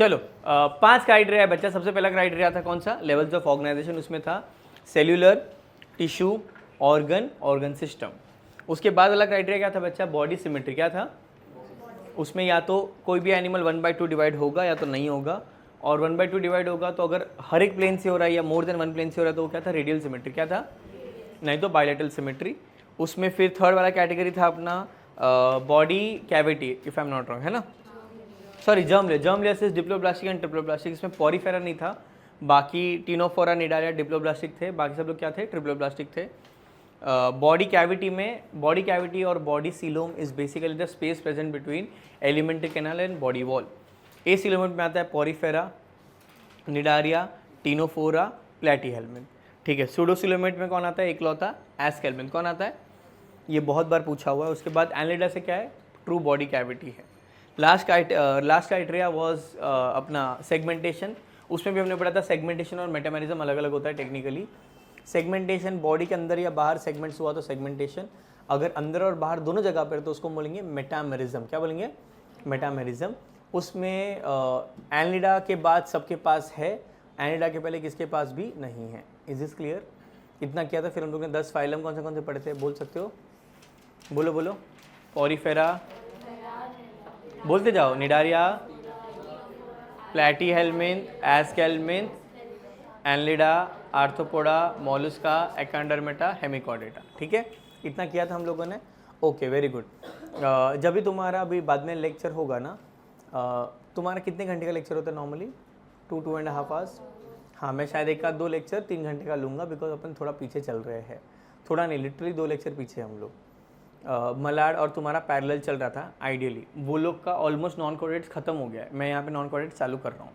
चलो 5 क्राइटेरिया है बच्चा। सबसे पहला क्राइटेरिया था कौन सा, लेवल्स ऑफ ऑर्गेनाइजेशन, उसमें था सेल्यूलर, टिश्यू, ऑर्गन सिस्टम। उसके बाद वाला क्राइटेरिया क्या था बच्चा, बॉडी सिमेट्री। क्या था उसमें, या तो कोई भी एनिमल 1/2 डिवाइड होगा या तो नहीं होगा, और 1/2 डिवाइड होगा तो अगर हर एक प्लेन से हो रहा है या मोर देन वन प्लेन से हो रहा है तो वो क्या था, रेडियल सिमेट्री। क्या था, नहीं तो बायलैटरल सिमेट्री। उसमें फिर थर्ड वाला कैटेगरी था अपना body cavity, if I am not wrong, है ना, सॉरी जर्मलेसिस, डिप्लोब्लास्टिक एंड ट्रिप्लोब्लास्टिक। इसमें पॉरीफेरा नहीं था, बाकी टिनोफोरा, निडारिया, डिप्लोब्लास्टिक थे, बाकी सब लोग क्या थे, ट्रिप्लोब्लास्टिक थे। बॉडी कैविटी में, बॉडी कैविटी और body coelom is basically the space present between alimentary canal and body wall. A coelomate में आता है पॉरीफेरा, निडारिया, टिनोफोरा, प्लेटीहेल्मिन्थ। ठीक है, सूडोसिलोमेट में कौन आता है, इकलौता एस्केल्मिन्थ। कौन आता है, ये बहुत बार पूछा हुआ है। उसके बाद एनलिडा से क्या है, ट्रू बॉडी कैविटी है। लास्ट क्राइटेरिया वाज अपना सेगमेंटेशन। उसमें भी हमने पढ़ा था सेगमेंटेशन और मेटामेरिज्म अलग अलग होता है टेक्निकली। सेगमेंटेशन बॉडी के अंदर या बाहर सेगमेंट्स हुआ तो सेगमेंटेशन, अगर अंदर और बाहर दोनों जगह पर तो उसको बोलेंगे मेटामेरिज्म। क्या बोलेंगे, मेटामेरिज्म। उसमें एनलिडा के बाद सबके पास है, एनलिडा के पहले किसके पास भी नहीं है। इज दिस क्लियर, इतना किया था। फिर हम लोग ने 10 फाइलम कौन से पढ़े थे, बोल सकते हो, बोलो बोलो। पॉरीफेरा, बोलते जाओ, Cnidaria, Platyhelminthes, Aschelminthes, Annelida, Arthropoda, Mollusca, Echinodermata, Hemichordata. ठीक है, इतना किया था हम लोगों ने। Okay, very good. जब भी तुम्हारा अभी बाद में लेक्चर होगा ना, तुम्हारा कितने घंटे का लेक्चर होता है नॉर्मली, 2-2.5 आवर्स। हाँ, मैं शायद 1 आध 2 लेक्चर 3 घंटे का लूँगा, बिकॉज अपन थोड़ा पीछे चल रहे हैं, थोड़ा नहीं, लिटरली 2 लेक्चर पीछे हम लोग। मलाड और तुम्हारा पैरेलल चल रहा था आइडियली, वो लोग का ऑलमोस्ट नॉन कोडेट्स खत्म हो गया है, मैं यहाँ पे नॉन कोडेट्स चालू कर रहा हूँ,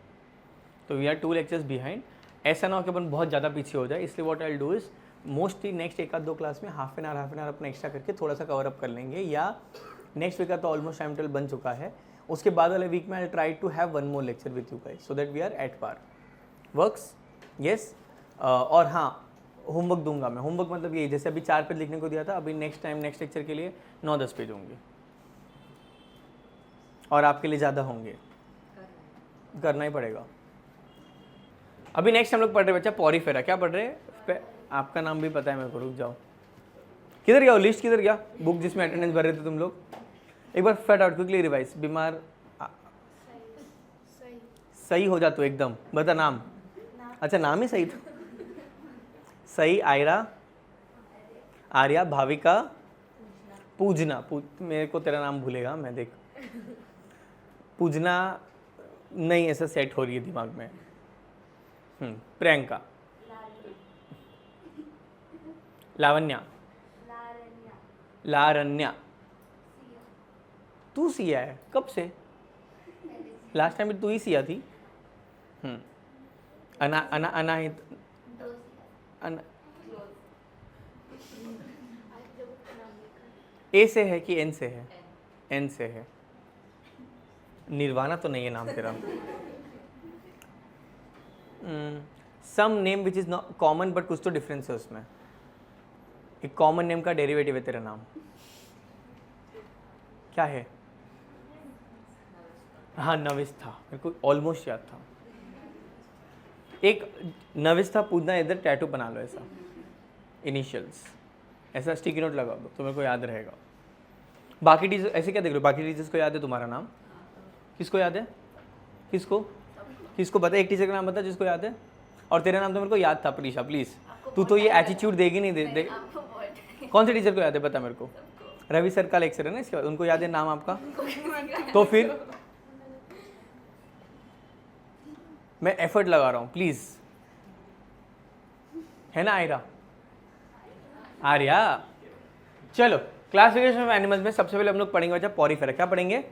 तो वी आर 2 लेक्चर्स बिहाइंड। ऐसा ना हो कि अपन बहुत ज़्यादा पीछे हो जाए, इसलिए what I will do is mostly next 1 आध 2 क्लास में हाफ एन आवर अपना एक्स्ट्रा करके थोड़ा सा कवर अप कर लेंगे, या नेक्स्ट वीक का तो ऑलमोस्ट टाइम टेबल बन चुका है। उसके बाद वाले वीक में I try to have 1 more lecture with you guys so that we are at par. Works, yes. और हाँ, होमवर्क दूंगा मैं। होमवर्क मतलब ये, जैसे अभी 4 पेज लिखने को दिया था, अभी नेक्स्ट टाइम नेक्स्ट लेक्चर के लिए 9-10 पेज होंगे, और आपके लिए ज़्यादा होंगे, करना ही पड़ेगा। अभी नेक्स्ट हम लोग पढ़ रहे बच्चा पॉरीफेरा। क्या पढ़ रहे हैं, आपका नाम भी पता है मेरे को, रुक जाओ, किधर गया वो लिस्ट, किधर गया बुक जिसमें अटेंडेंस भर रहे थे तुम लोग, एक बार फट आउट क्विकली रिवाइज। बीमार, सही हो जा तू एकदम, बता नाम। अच्छा, नाम ही सही था, सही। आयरा, आर्या, भाविका, पूजना, मेरे को तेरा नाम भूलेगा मैं, देख, पूजना नहीं, ऐसा सेट हो रही है दिमाग में। प्रियंका, लावण्या, लारण्या, तू सिया है कब से, लास्ट टाइम तू ही सिया थी। अनाहित, ए से है कि एन से है, एन से है। निर्वाणा तो नहीं है नाम तेरा। Some name which is not common, but कुछ तो डिफरेंस है उसमें। एक कॉमन नेम का डेरिवेटिव है तेरा नाम, क्या है। हाँ, नविस था, मेरे को ऑलमोस्ट याद था। एक नविस था, पूछना, इधर टैटू बना लो ऐसा, इनिशियल्स, ऐसा स्टिकी नोट लगा दो तो मेरे को याद रहेगा। बाकी टीचर ऐसे क्या देख लो, बाकी टीचर्स को याद है तुम्हारा नाम, किसको याद है, किसको किसको बता, एक टीचर का नाम बता जिसको याद है। और तेरा नाम तो मेरे को याद था, प्रीशा प्लीज़, तू तो ये एटीट्यूड देगी नहीं, दे। कौन से टीचर को याद है बता मेरे को। रवि सर का लेक्चर है ना इसके बाद, उनको याद है नाम आपका, तो फिर मैं एफर्ट लगा रहा हूँ प्लीज़, है ना आयरा, आर्या। चलो, क्लासिफिकेशन ऑफ एनिमल्स में सबसे पहले हम लोग पढ़ेंगे बच्चा पॉरीफेरा। क्या पढ़ेंगे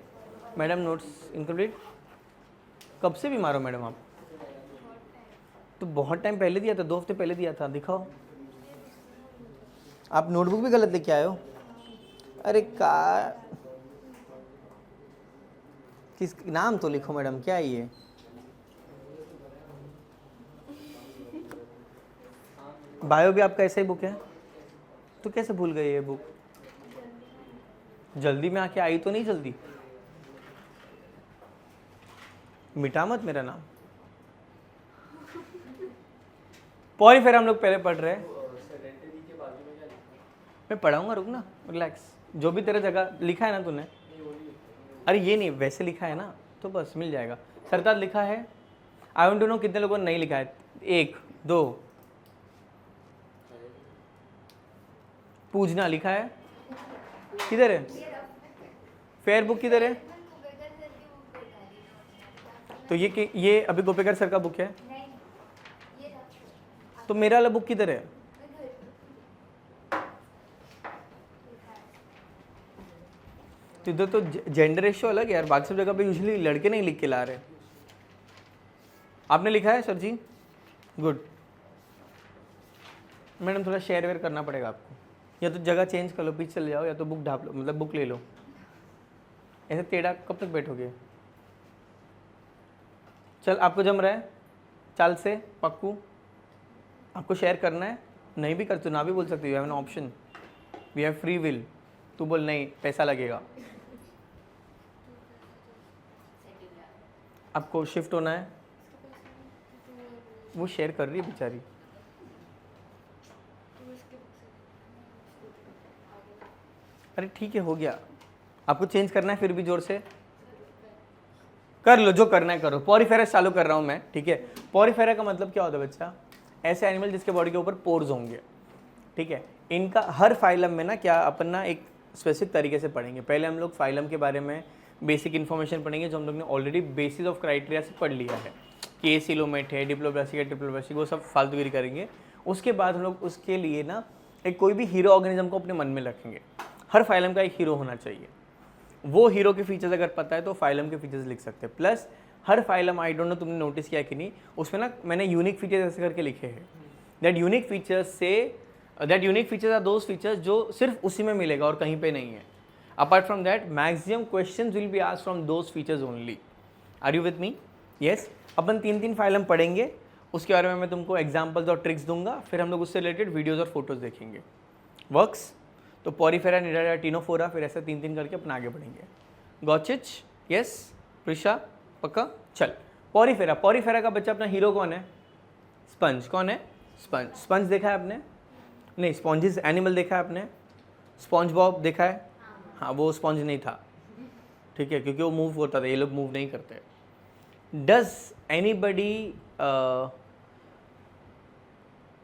मैडम, नोट्स इनकम्प्लीट। कब से बीमार हो मैडम आप, तो बहुत टाइम पहले दिया था, 2 हफ्ते पहले दिया था, दिखाओ। आप नोटबुक भी गलत लेके आए हो, अरे का, किस नाम तो लिखो मैडम, क्या है ये। बायो भी आपका ऐसा ही बुक है, तो कैसे भूल गए ये बुक, जल्दी में आके आई तो नहीं जल्दी। मिटा मत मेरा नाम। पॉरीफेरा हम लोग पहले पढ़ रहे हैं, मैं पढ़ाऊंगा, रुक ना, रिलैक्स। जो भी तेरे जगह लिखा है ना तूने, अरे ये नहीं वैसे लिखा है ना, तो बस मिल जाएगा। सरताज लिखा है, आई वांट टू नो कितने लोगों ने नहीं लिखा है। 1 2। पूजना लिखा है, किधर है? फेयर बुक किधर है? तो ये अभी गोपेकर सर का बुक है, तो मेरा वाला बुक किधर है? तो इधर तो जेंडर रेशियो अलग है यार, बाकी सब जगह पे यूजुअली लड़के नहीं लिख के ला रहे। आपने लिखा है सर जी? गुड। मैडम थोड़ा शेयर वेयर करना पड़ेगा आपको, या तो जगह चेंज कर लो, पीछे चले जाओ, या तो बुक ढाप लो, मतलब बुक ले लो। ऐसे टेढ़ा कब तक बैठोगे? चल आपको जम रहा है चाल से पक्कू? आपको शेयर करना है, नहीं भी कर तो ना भी बोल सकते, you have an option, we have free will. तू बोल नहीं पैसा लगेगा। आपको शिफ्ट होना है, वो शेयर कर रही है बेचारी। अरे ठीक है हो गया, आपको चेंज करना है फिर भी जोर से कर लो, जो करना है करो। पॉरीफेरा चालू कर रहा हूँ मैं, ठीक है। पॉरीफेरा का मतलब क्या होता है बच्चा? ऐसे एनिमल जिसके बॉडी के ऊपर पोर्स होंगे, ठीक है। इनका हर फाइलम में ना क्या अपन ना एक स्पेसिफिक तरीके से पढ़ेंगे। पहले हम लोग फाइलम के बारे में बेसिक इन्फॉर्मेशन पढ़ेंगे, जो हम लोग ने ऑलरेडी बेसिस ऑफ क्राइटेरिया से पढ़ लिया है कि एसिलोमेट है, डिप्लोब्लास्टिक है, ट्रिप्लोब्लास्टिक, वो सब फालतूगिरी करेंगे। उसके बाद हम लोग उसके लिए ना एक कोई भी हीरो ऑर्गेनिज्म को अपने मन में रखेंगे। हर फाइलम का एक हीरो होना चाहिए, वो हीरो के फीचर्स अगर पता है तो फाइलम के फीचर्स लिख सकते हैं। Plus her phylum, I don't know तुमने नोटिस किया कि नहीं, उसमें ना मैंने यूनिक फीचर्स ऐसे करके लिखे हैं। That unique features are those features जो सिर्फ उसी में मिलेगा और कहीं पे नहीं है। Apart from that maximum questions will be asked from those features only. Are you with me? Yes. अपन 3 फाइलम पढ़ेंगे, उसके बारे में मैं तुमको एग्जाम्पल्स और ट्रिक्स दूंगा, फिर हम लोग उससे रिलेटेड वीडियोज़ और फोटोज़ देखेंगे। वर्क्स? तो पॉरीफेरा, निडारा, टिनोफोरा, फिर ऐसे 3 करके अपन आगे बढ़ेंगे। गॉचिच? यस। प्रिशा? पक्का? चल पॉरीफेरा का बच्चा अपना हीरो कौन है? स्पंज। कौन है? स्पंज। स्पंज देखा है आपने? नहीं, स्पॉन्जिस एनिमल देखा है आपने? स्पॉन्ज बॉब देखा है? हाँ, वो स्पॉन्ज नहीं था, ठीक है, क्योंकि वो मूव होता था, ये लोग मूव नहीं करते। डज एनीबडी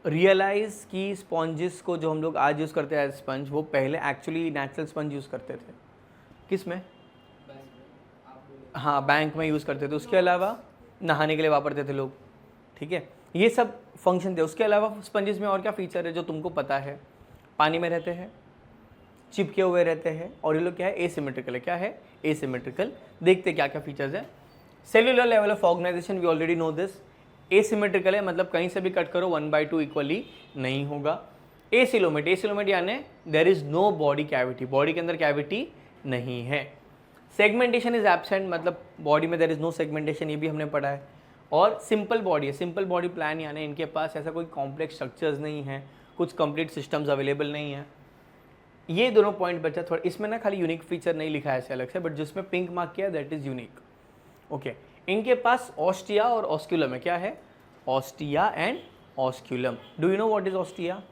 रियलाइज कि स्पॉन्जिस को जो हम लोग आज यूज़ करते हैं स्पंज, वो पहले एक्चुअली नेचुरल स्पंज यूज़ करते थे? किस में? हाँ, बैंक में यूज़ करते थे। उसके अलावा नहाने के लिए वापरते थे लोग, ठीक है। ये सब फंक्शन थे। उसके अलावा स्पंजेस में और क्या फीचर है जो तुमको पता है? पानी में रहते हैं, चिपके हुए रहते हैं, और ये लोग क्या है? एसिमेट्रिकल है। क्या है? एसिमेट्रिकल। देखते क्या क्या फीचर्स है। Cellular level of organisation, we already know this. Asymmetrical है मतलब कहीं से भी कट करो 1/2 इक्वली नहीं होगा। एसिलोमेट यानी there is no body cavity, body के अंदर कैविटी नहीं है। सेगमेंटेशन इज एब्सेंट, मतलब बॉडी में देयर इज नो सेगमेंटेशन, ये भी हमने पढ़ा है। और सिंपल बॉडी है, सिंपल बॉडी प्लान यानी इनके पास ऐसा कोई कॉम्प्लेक्स स्ट्रक्चर्स नहीं है, कुछ कंप्लीट सिस्टम्स अवेलेबल नहीं है। ये दोनों पॉइंट बच्चा थोड़ा, इसमें ना खाली यूनिक फीचर नहीं लिखा है ऐसे अलग से, बट जिसमें पिंक मार्क किया दैट इज यूनिक। ओके, इनके पास ऑस्टिया और ऑस्क्यूलम है। क्या है? Ostia and osculum. Do you know what is ostia?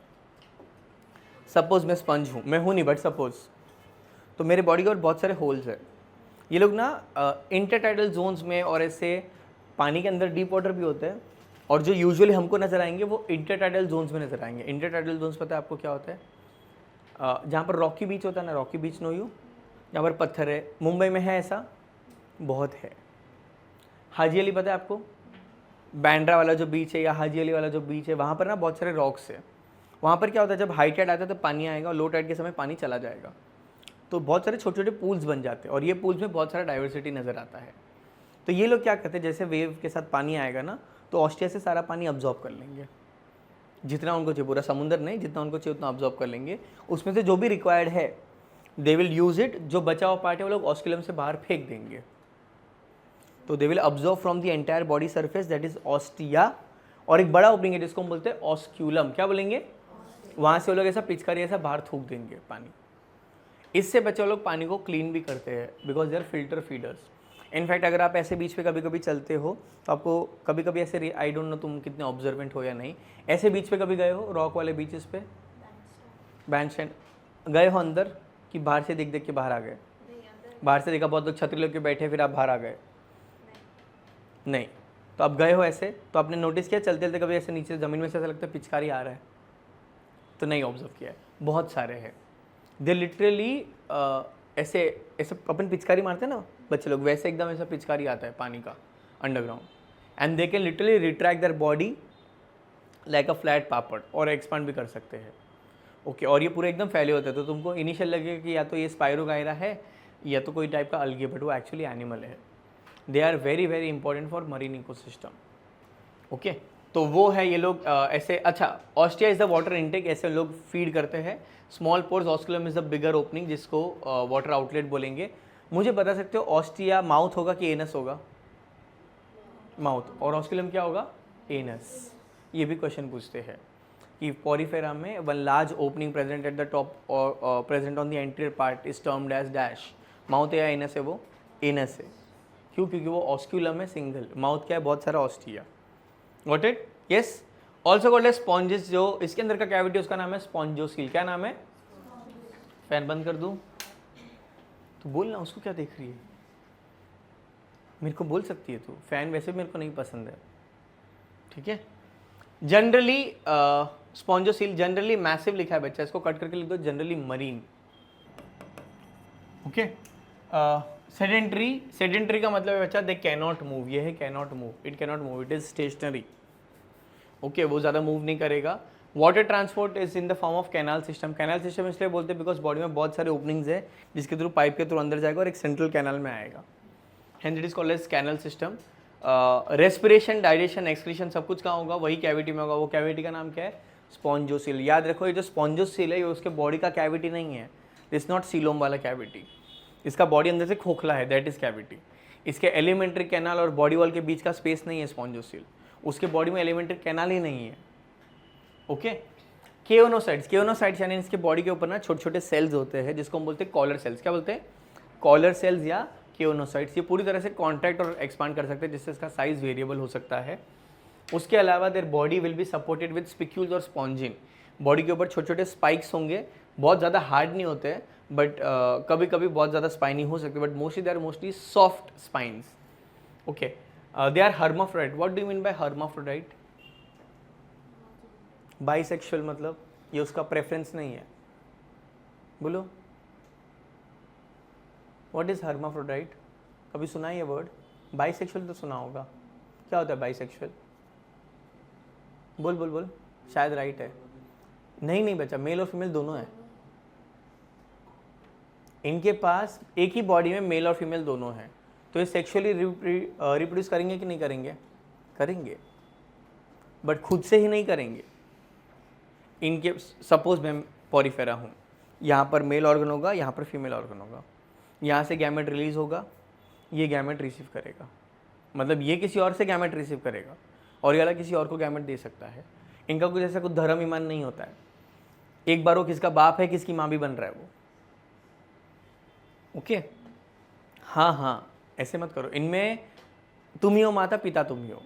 Suppose मैं स्पंज हूँ, मैं हूँ नहीं बट सपोज, तो मेरे बॉडी के ऊपर बहुत सारे होल्स है। ये लोग ना इंटरटाइडल जोन्स में और ऐसे पानी के अंदर डीप वाटर भी होते हैं, और जो यूजुअली हमको नजर आएंगे वो इंटरटाइडल जोन्स में नजर आएंगे। इंटरटाइडल जोन्स पता है आपको क्या होता है? जहाँ पर रॉकी बीच होता है ना, रॉकी बीच नो यू, जहाँ पर पत्थर है। मुंबई में है ऐसा, बहुत है। हाजी अली पता है आपको? बैंड्रा वाला जो बीच है या हाजी अली वाला जो बीच है, वहाँ पर ना बहुत सारे रॉक्स है। वहाँ पर क्या होता है, जब हाई टाइड आता है तो पानी आएगा और लो टाइड के समय पानी चला जाएगा, तो बहुत सारे छोटे छोटे पूल्स बन जाते हैं, और ये पूल्स में बहुत सारा डाइवर्सिटी नज़र आता है। तो ये लोग क्या करते हैं, जैसे वेव के साथ पानी आएगा ना, तो ऑस्ट्रिया से सारा पानी अब्जॉर्ब कर लेंगे, जितना उनको चाहिए, पूरा समुद्र नहीं, जितना उनको चाहिए उतना अब्जॉर्ब कर लेंगे। उसमें से जो भी रिक्वायर्ड है दे विल यूज़ इट, जो बचा हुआ पार्ट है वो लोग ऑस्क्यूलम से बाहर फेंक देंगे। तो they will absorb from the entire body surface, that is ostia. और एक बड़ा ओपनिंग है जिसको हम बोलते हैं ऑस्क्यूलम। क्या बोलेंगे? वहाँ से वो लोग ऐसा पिचकारी ऐसा बाहर थूक देंगे पानी। इससे बच्चे लोग पानी को क्लीन भी करते हैं, because they are filter feeders. In fact अगर आप ऐसे बीच पे कभी कभी चलते हो तो आपको कभी कभी ऐसे, आई डोंट नो तुम कितने ऑब्जर्वेंट हो या नहीं, ऐसे बीच पे कभी गए हो, रॉक वाले बीचेस पे, बैंडस्टैंड गए हो अंदर, कि बाहर से देख देख के बाहर आ गए? बाहर से देखा बहुत लोग छतरी लेके बैठे, फिर आप बाहर आ गए? नहीं। तो आप गए हो ऐसे, तो आपने नोटिस किया चलते चलते कभी ऐसे नीचे ज़मीन में से ऐसा लगता है पिचकारी आ रहा है? तो नहीं ऑब्जर्व किया है। बहुत सारे हैं, दे लिटरली ऐसे ऐसे अपन पिचकारी मारते हैं ना बच्चे लोग, वैसे एकदम ऐसा पिचकारी आता है पानी का underground, and they can literally retract their body like a flat papad, और एक्सपांड भी कर सकते हैं। ओके, और ये पूरे एकदम फैले होते हैं, तो तुमको इनिशियल लगेगा कि या तो ये स्पायरोगायरा है या तो कोई टाइप का अलगे, बट वो एक्चुअली एनिमल है। They are very very important for marine ecosystem. Okay, तो वो है ये लोग ऐसे। अच्छा, ostia is the water intake, ऐसे लोग फीड करते हैं। Small pores osculum is the bigger opening, जिसको वाटर आउटलेट बोलेंगे। मुझे बता सकते हो ऑस्टिया माउथ होगा कि एनस होगा? माउथ। और ऑस्कुलम क्या होगा? एनस। ये भी क्वेश्चन पूछते हैं कि पॉरीफेरा में one large opening present at the top और present on the anterior part is termed as dash. Mouth है या एनस है? वो एनस है। क्यों? क्योंकि वो ऑस्क्यूलम है सिंगल, माउथ क्या है? बहुत सारा ostia. Got it? Yes. Also called as sponges, जो इसके अंदर का कैविटी उसका नाम है स्पॉन्जोसील। क्या नाम है? फैन बंद कर दूं तो बोलना, उसको क्या देख रही है? मेरे को बोल सकती है तू, फैन वैसे मेरे को नहीं पसंद है, ठीक है। जनरली स्पॉन्जोसील, जनरली मैसिव लिखा है बच्चा, इसको कट करके लिख दो generally marine. Okay. Sedentary, sedentary का मतलब है बच्चा दे कैनॉट मूव, ये है cannot move, it cannot move, it is stationary. Okay, वो ज़्यादा मूव नहीं करेगा। Water transport is in the form of canal system. Canal system इसलिए बोलते हैं बिकॉज बॉडी में बहुत सारे ओपनिंग्स है जिसके थ्रू पाइप के थ्रू अंदर जाएगा और एक सेंट्रल कैनाल में आएगा, hence it is called as canal system. Respiration, digestion, excretion सब कुछ कहाँ होगा? वही कैविटी में होगा। वो कैविटी का नाम क्या है? स्पॉन्जोसील। याद रखो, ये जो स्पॉन्जोसील है ये उसके बॉडी का कैविटी नहीं है, इट्स नॉट सीलोम वाला कैविटी। इसका बॉडी अंदर से खोखला है, दैट इज कैविटी। इसके एलिमेंट्री कैनाल और बॉडी वॉल के बीच का स्पेस नहीं है स्पॉन्जोसील, उसके बॉडी में एलिमेंट्री कैनाल ही नहीं है। ओके। केओनोसाइट्स, केओनोसाइट्स यानी इसके बॉडी के ऊपर ना छोटे छोटे सेल्स होते हैं जिसको हम बोलते हैं कॉलर सेल्स। क्या बोलते हैं? कॉलर सेल्स या केओनोसाइट्स। ये पूरी तरह से कॉन्ट्रैक्ट और एक्सपांड कर सकते हैं जिससे इसका साइज वेरिएबल हो सकता है। उसके अलावा their body will be supported with spicules और स्पॉन्जिन। बॉडी के ऊपर छोटे छोटे स्पाइक्स होंगे, बहुत ज़्यादा हार्ड नहीं होते हैं बट कभी कभी बहुत ज़्यादा स्पाइनी हो सकते हैं, but mostly they are mostly soft spines. Okay, they are hermaphrodite. What do you mean by hermaphrodite? Bisexual मतलब ये उसका प्रेफरेंस नहीं है। बोलो, व्हाट इज हर्माफ्रोडाइट? कभी सुना है ये वर्ड? बाइसेक्सुअल तो सुना होगा। क्या होता है बाइसेक्सुअल? बोल बोल बोल, शायद राइट है। नहीं नहीं बच्चा, मेल और फीमेल दोनों है इनके पास, एक ही बॉडी में मेल और फीमेल दोनों हैं। तो ये सेक्सुअली रिप्रोड्यूस करेंगे कि नहीं करेंगे? करेंगे, बट खुद से ही नहीं करेंगे। इनके सपोज मैं पॉरीफेरा हूँ, यहाँ पर मेल ऑर्गन होगा, यहाँ पर फीमेल ऑर्गन होगा, यहाँ से गैमेट रिलीज होगा, ये गैमेट रिसीव करेगा, मतलब ये किसी और से गैमेट रिसीव करेगा और ये वाला किसी और को गैमेट दे सकता है। इनका कुछ ऐसा कुछ धर्म ईमान नहीं होता है। एक बार वो किसका बाप है, किसकी माँ भी बन रहा है वो। ओके, हाँ हाँ, ऐसे मत करो। इनमें तुम ही हो माता, पिता तुम ही हो,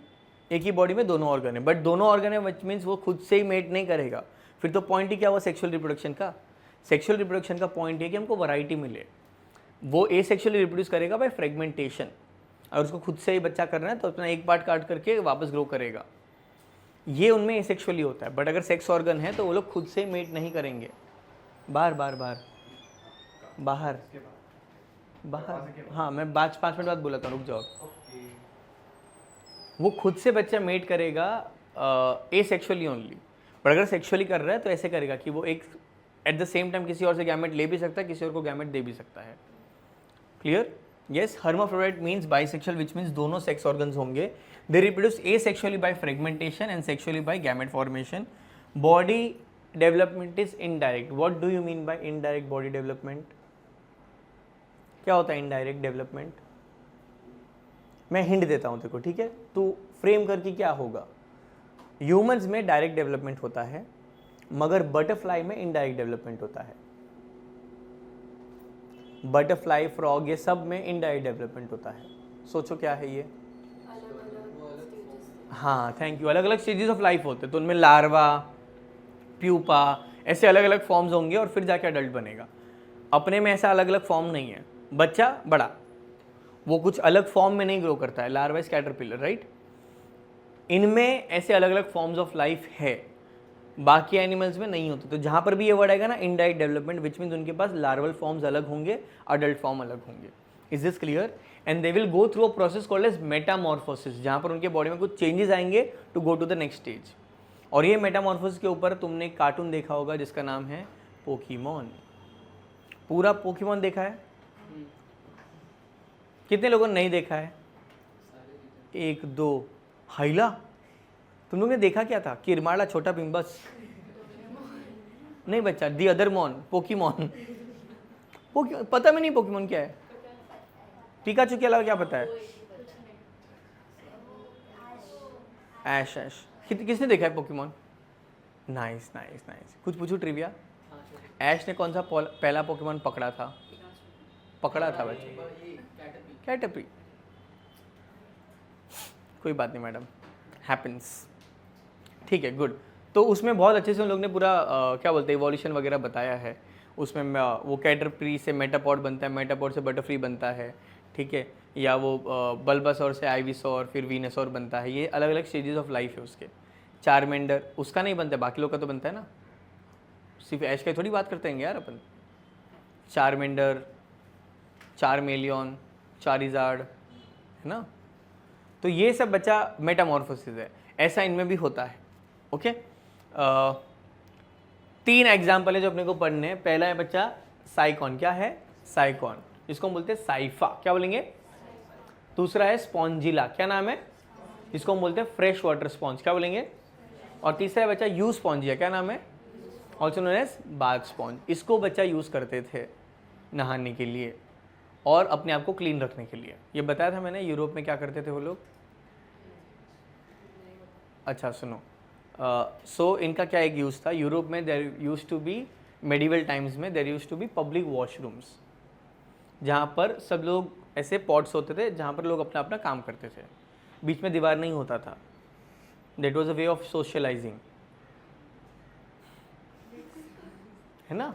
एक ही बॉडी में दोनों ऑर्गन है, बट दोनों ऑर्गन है विच मीन्स वो खुद से ही मेट नहीं करेगा। फिर तो पॉइंट ही क्या हुआ सेक्सुअल रिप्रोडक्शन का? सेक्सुअल रिप्रोडक्शन का पॉइंट है कि हमको वैरायटी मिले। वो एसेक्सुअली रिप्रोड्यूस करेगा बाय फ्रेगमेंटेशन, और उसको खुद से ही बच्चा करना है तो अपना एक पार्ट काट करके वापस ग्रो करेगा। ये उनमें एसेक्सुअली होता है, बट अगर सेक्स ऑर्गन है तो वो लोग खुद से मेट नहीं करेंगे। बाहर बाहर बाहर बाहर बाहर, हाँ मैं 5 मिनट बाद बोला था, रुक जाओ। वो खुद से बच्चा मेट करेगा एसेक्सुअली ओनली, बट अगर सेक्सुअली कर रहा है तो ऐसे करेगा कि वो एक एट द सेम टाइम किसी और से गैमेट ले भी सकता है, किसी और को गैमेट दे भी सकता है। Clear? Yes. Hermaphrodite means bisexual, which means दोनों सेक्स ऑर्गन्स होंगे। They reproduce asexually by fragmentation and sexually by gamete formation. Body development is indirect. What do you mean by indirect body development? क्या होता है indirect development? मैं hint देता हूं तेको, ठीक है, तू फ्रेम करके क्या होगा। ह्यूमंस में डायरेक्ट डेवलपमेंट होता है, मगर बटरफ्लाई में इनडायरेक्ट डेवलपमेंट होता है। बटरफ्लाई, फ्रॉग, ये सब में इनडायरेक्ट डेवलपमेंट होता है। सोचो क्या है ये? हाँ, थैंक यू। अलग अलग स्टेजेस ऑफ लाइफ होते हैं, तो उनमें लार्वा, प्यूपा, ऐसे अलग अलग फॉर्म्स होंगे और फिर जाके अडल्ट बनेगा। अपने में ऐसा अलग अलग फॉर्म नहीं है। बच्चा बड़ा, वो कुछ अलग फॉर्म में नहीं ग्रो करता है, लार्वा इज कैटरपिलर, राइट। इनमें ऐसे अलग अलग फॉर्म्स ऑफ लाइफ है, बाकी एनिमल्स में नहीं होते। तो जहाँ पर भी ये वर्ड आएगा ना, इनडायरेक्ट डेवलपमेंट, विच मीन्स उनके पास लार्वल फॉर्म्स अलग होंगे, अडल्ट फॉर्म अलग होंगे। Is this clear? And they will go through a process called as metamorphosis, जहाँ पर उनके बॉडी में कुछ चेंजेस आएंगे to go to the next stage. और ये मेटामॉर्फोसिस के ऊपर तुमने एक कार्टून देखा होगा जिसका नाम है पोकेमॉन। पूरा पोकेमॉन देखा है? कितने लोगों ने नहीं देखा है? एक दो। हाइला, तुम लोग ने देखा क्या था? किरमाड़ा, छोटा पिम्बस? नहीं बच्चा, दी अदर मॉन, पोकेमॉन। पता में नहीं पोकेमॉन क्या है? पिकाचू के अलावा क्या पता है? ऐश। ऐश किसने देखा है पोकेमॉन? Nice nice nice. कुछ पूछू ट्रिविया। ऐश ने कौन सा पहला पोकेमॉन पकड़ा था? पकड़ा था बच्चे, कैटरपी। कोई बात नहीं मैडम, हैपेंस। ठीक है, गुड। तो उसमें बहुत अच्छे से उन लोग ने पूरा क्या बोलते हैं, इवोल्यूशन वगैरह बताया है। उसमें वो कैटरपी से मेटापॉड बनता है, मेटापॉड से बटरफ्ली बनता है, ठीक है, या वो बल्बासौर से आइवीसौर, फिर वीनसौर बनता है। ये अलग अलग स्टेजेस ऑफ लाइफ है उसके। चारमेंडर उसका नहीं बनता है, बाकी लोग का तो बनता है ना, सिर्फ ऐश का थोड़ी बात करते हैं यार अपन। चारमेंडर, चारमेलियन, चारिजार्ड, है ना। तो ये सब बच्चा मेटामॉर्फोसिस है, ऐसा इनमें भी होता है। ओके, 3 एग्जाम्पल है जो अपने को पढ़ने हैं। पहला है बच्चा साइकॉन। क्या है? साइकॉन, जिसको हम बोलते हैं साइफा। क्या बोलेंगे? दूसरा है स्पॉन्जिला। क्या नाम है? जिसको हम बोलते हैं फ्रेश वाटर स्पॉन्ज। क्या बोलेंगे? और तीसरा है बच्चा यूस्पॉन्जिया। क्या नाम है? Also known as bath sponge. इसको बच्चा यूज़ करते थे नहाने के लिए और अपने आप को क्लीन रखने के लिए। ये बताया था मैंने, यूरोप में क्या करते थे वो लोग। अच्छा सुनो, सो इनका क्या एक यूज़ था यूरोप में। There used to be, medieval times में there used to be public washrooms, जहाँ पर सब लोग, ऐसे पॉट्स होते थे जहाँ पर लोग अपना अपना काम करते थे, बीच में दीवार नहीं होता था। That was a way of socialising, है ना।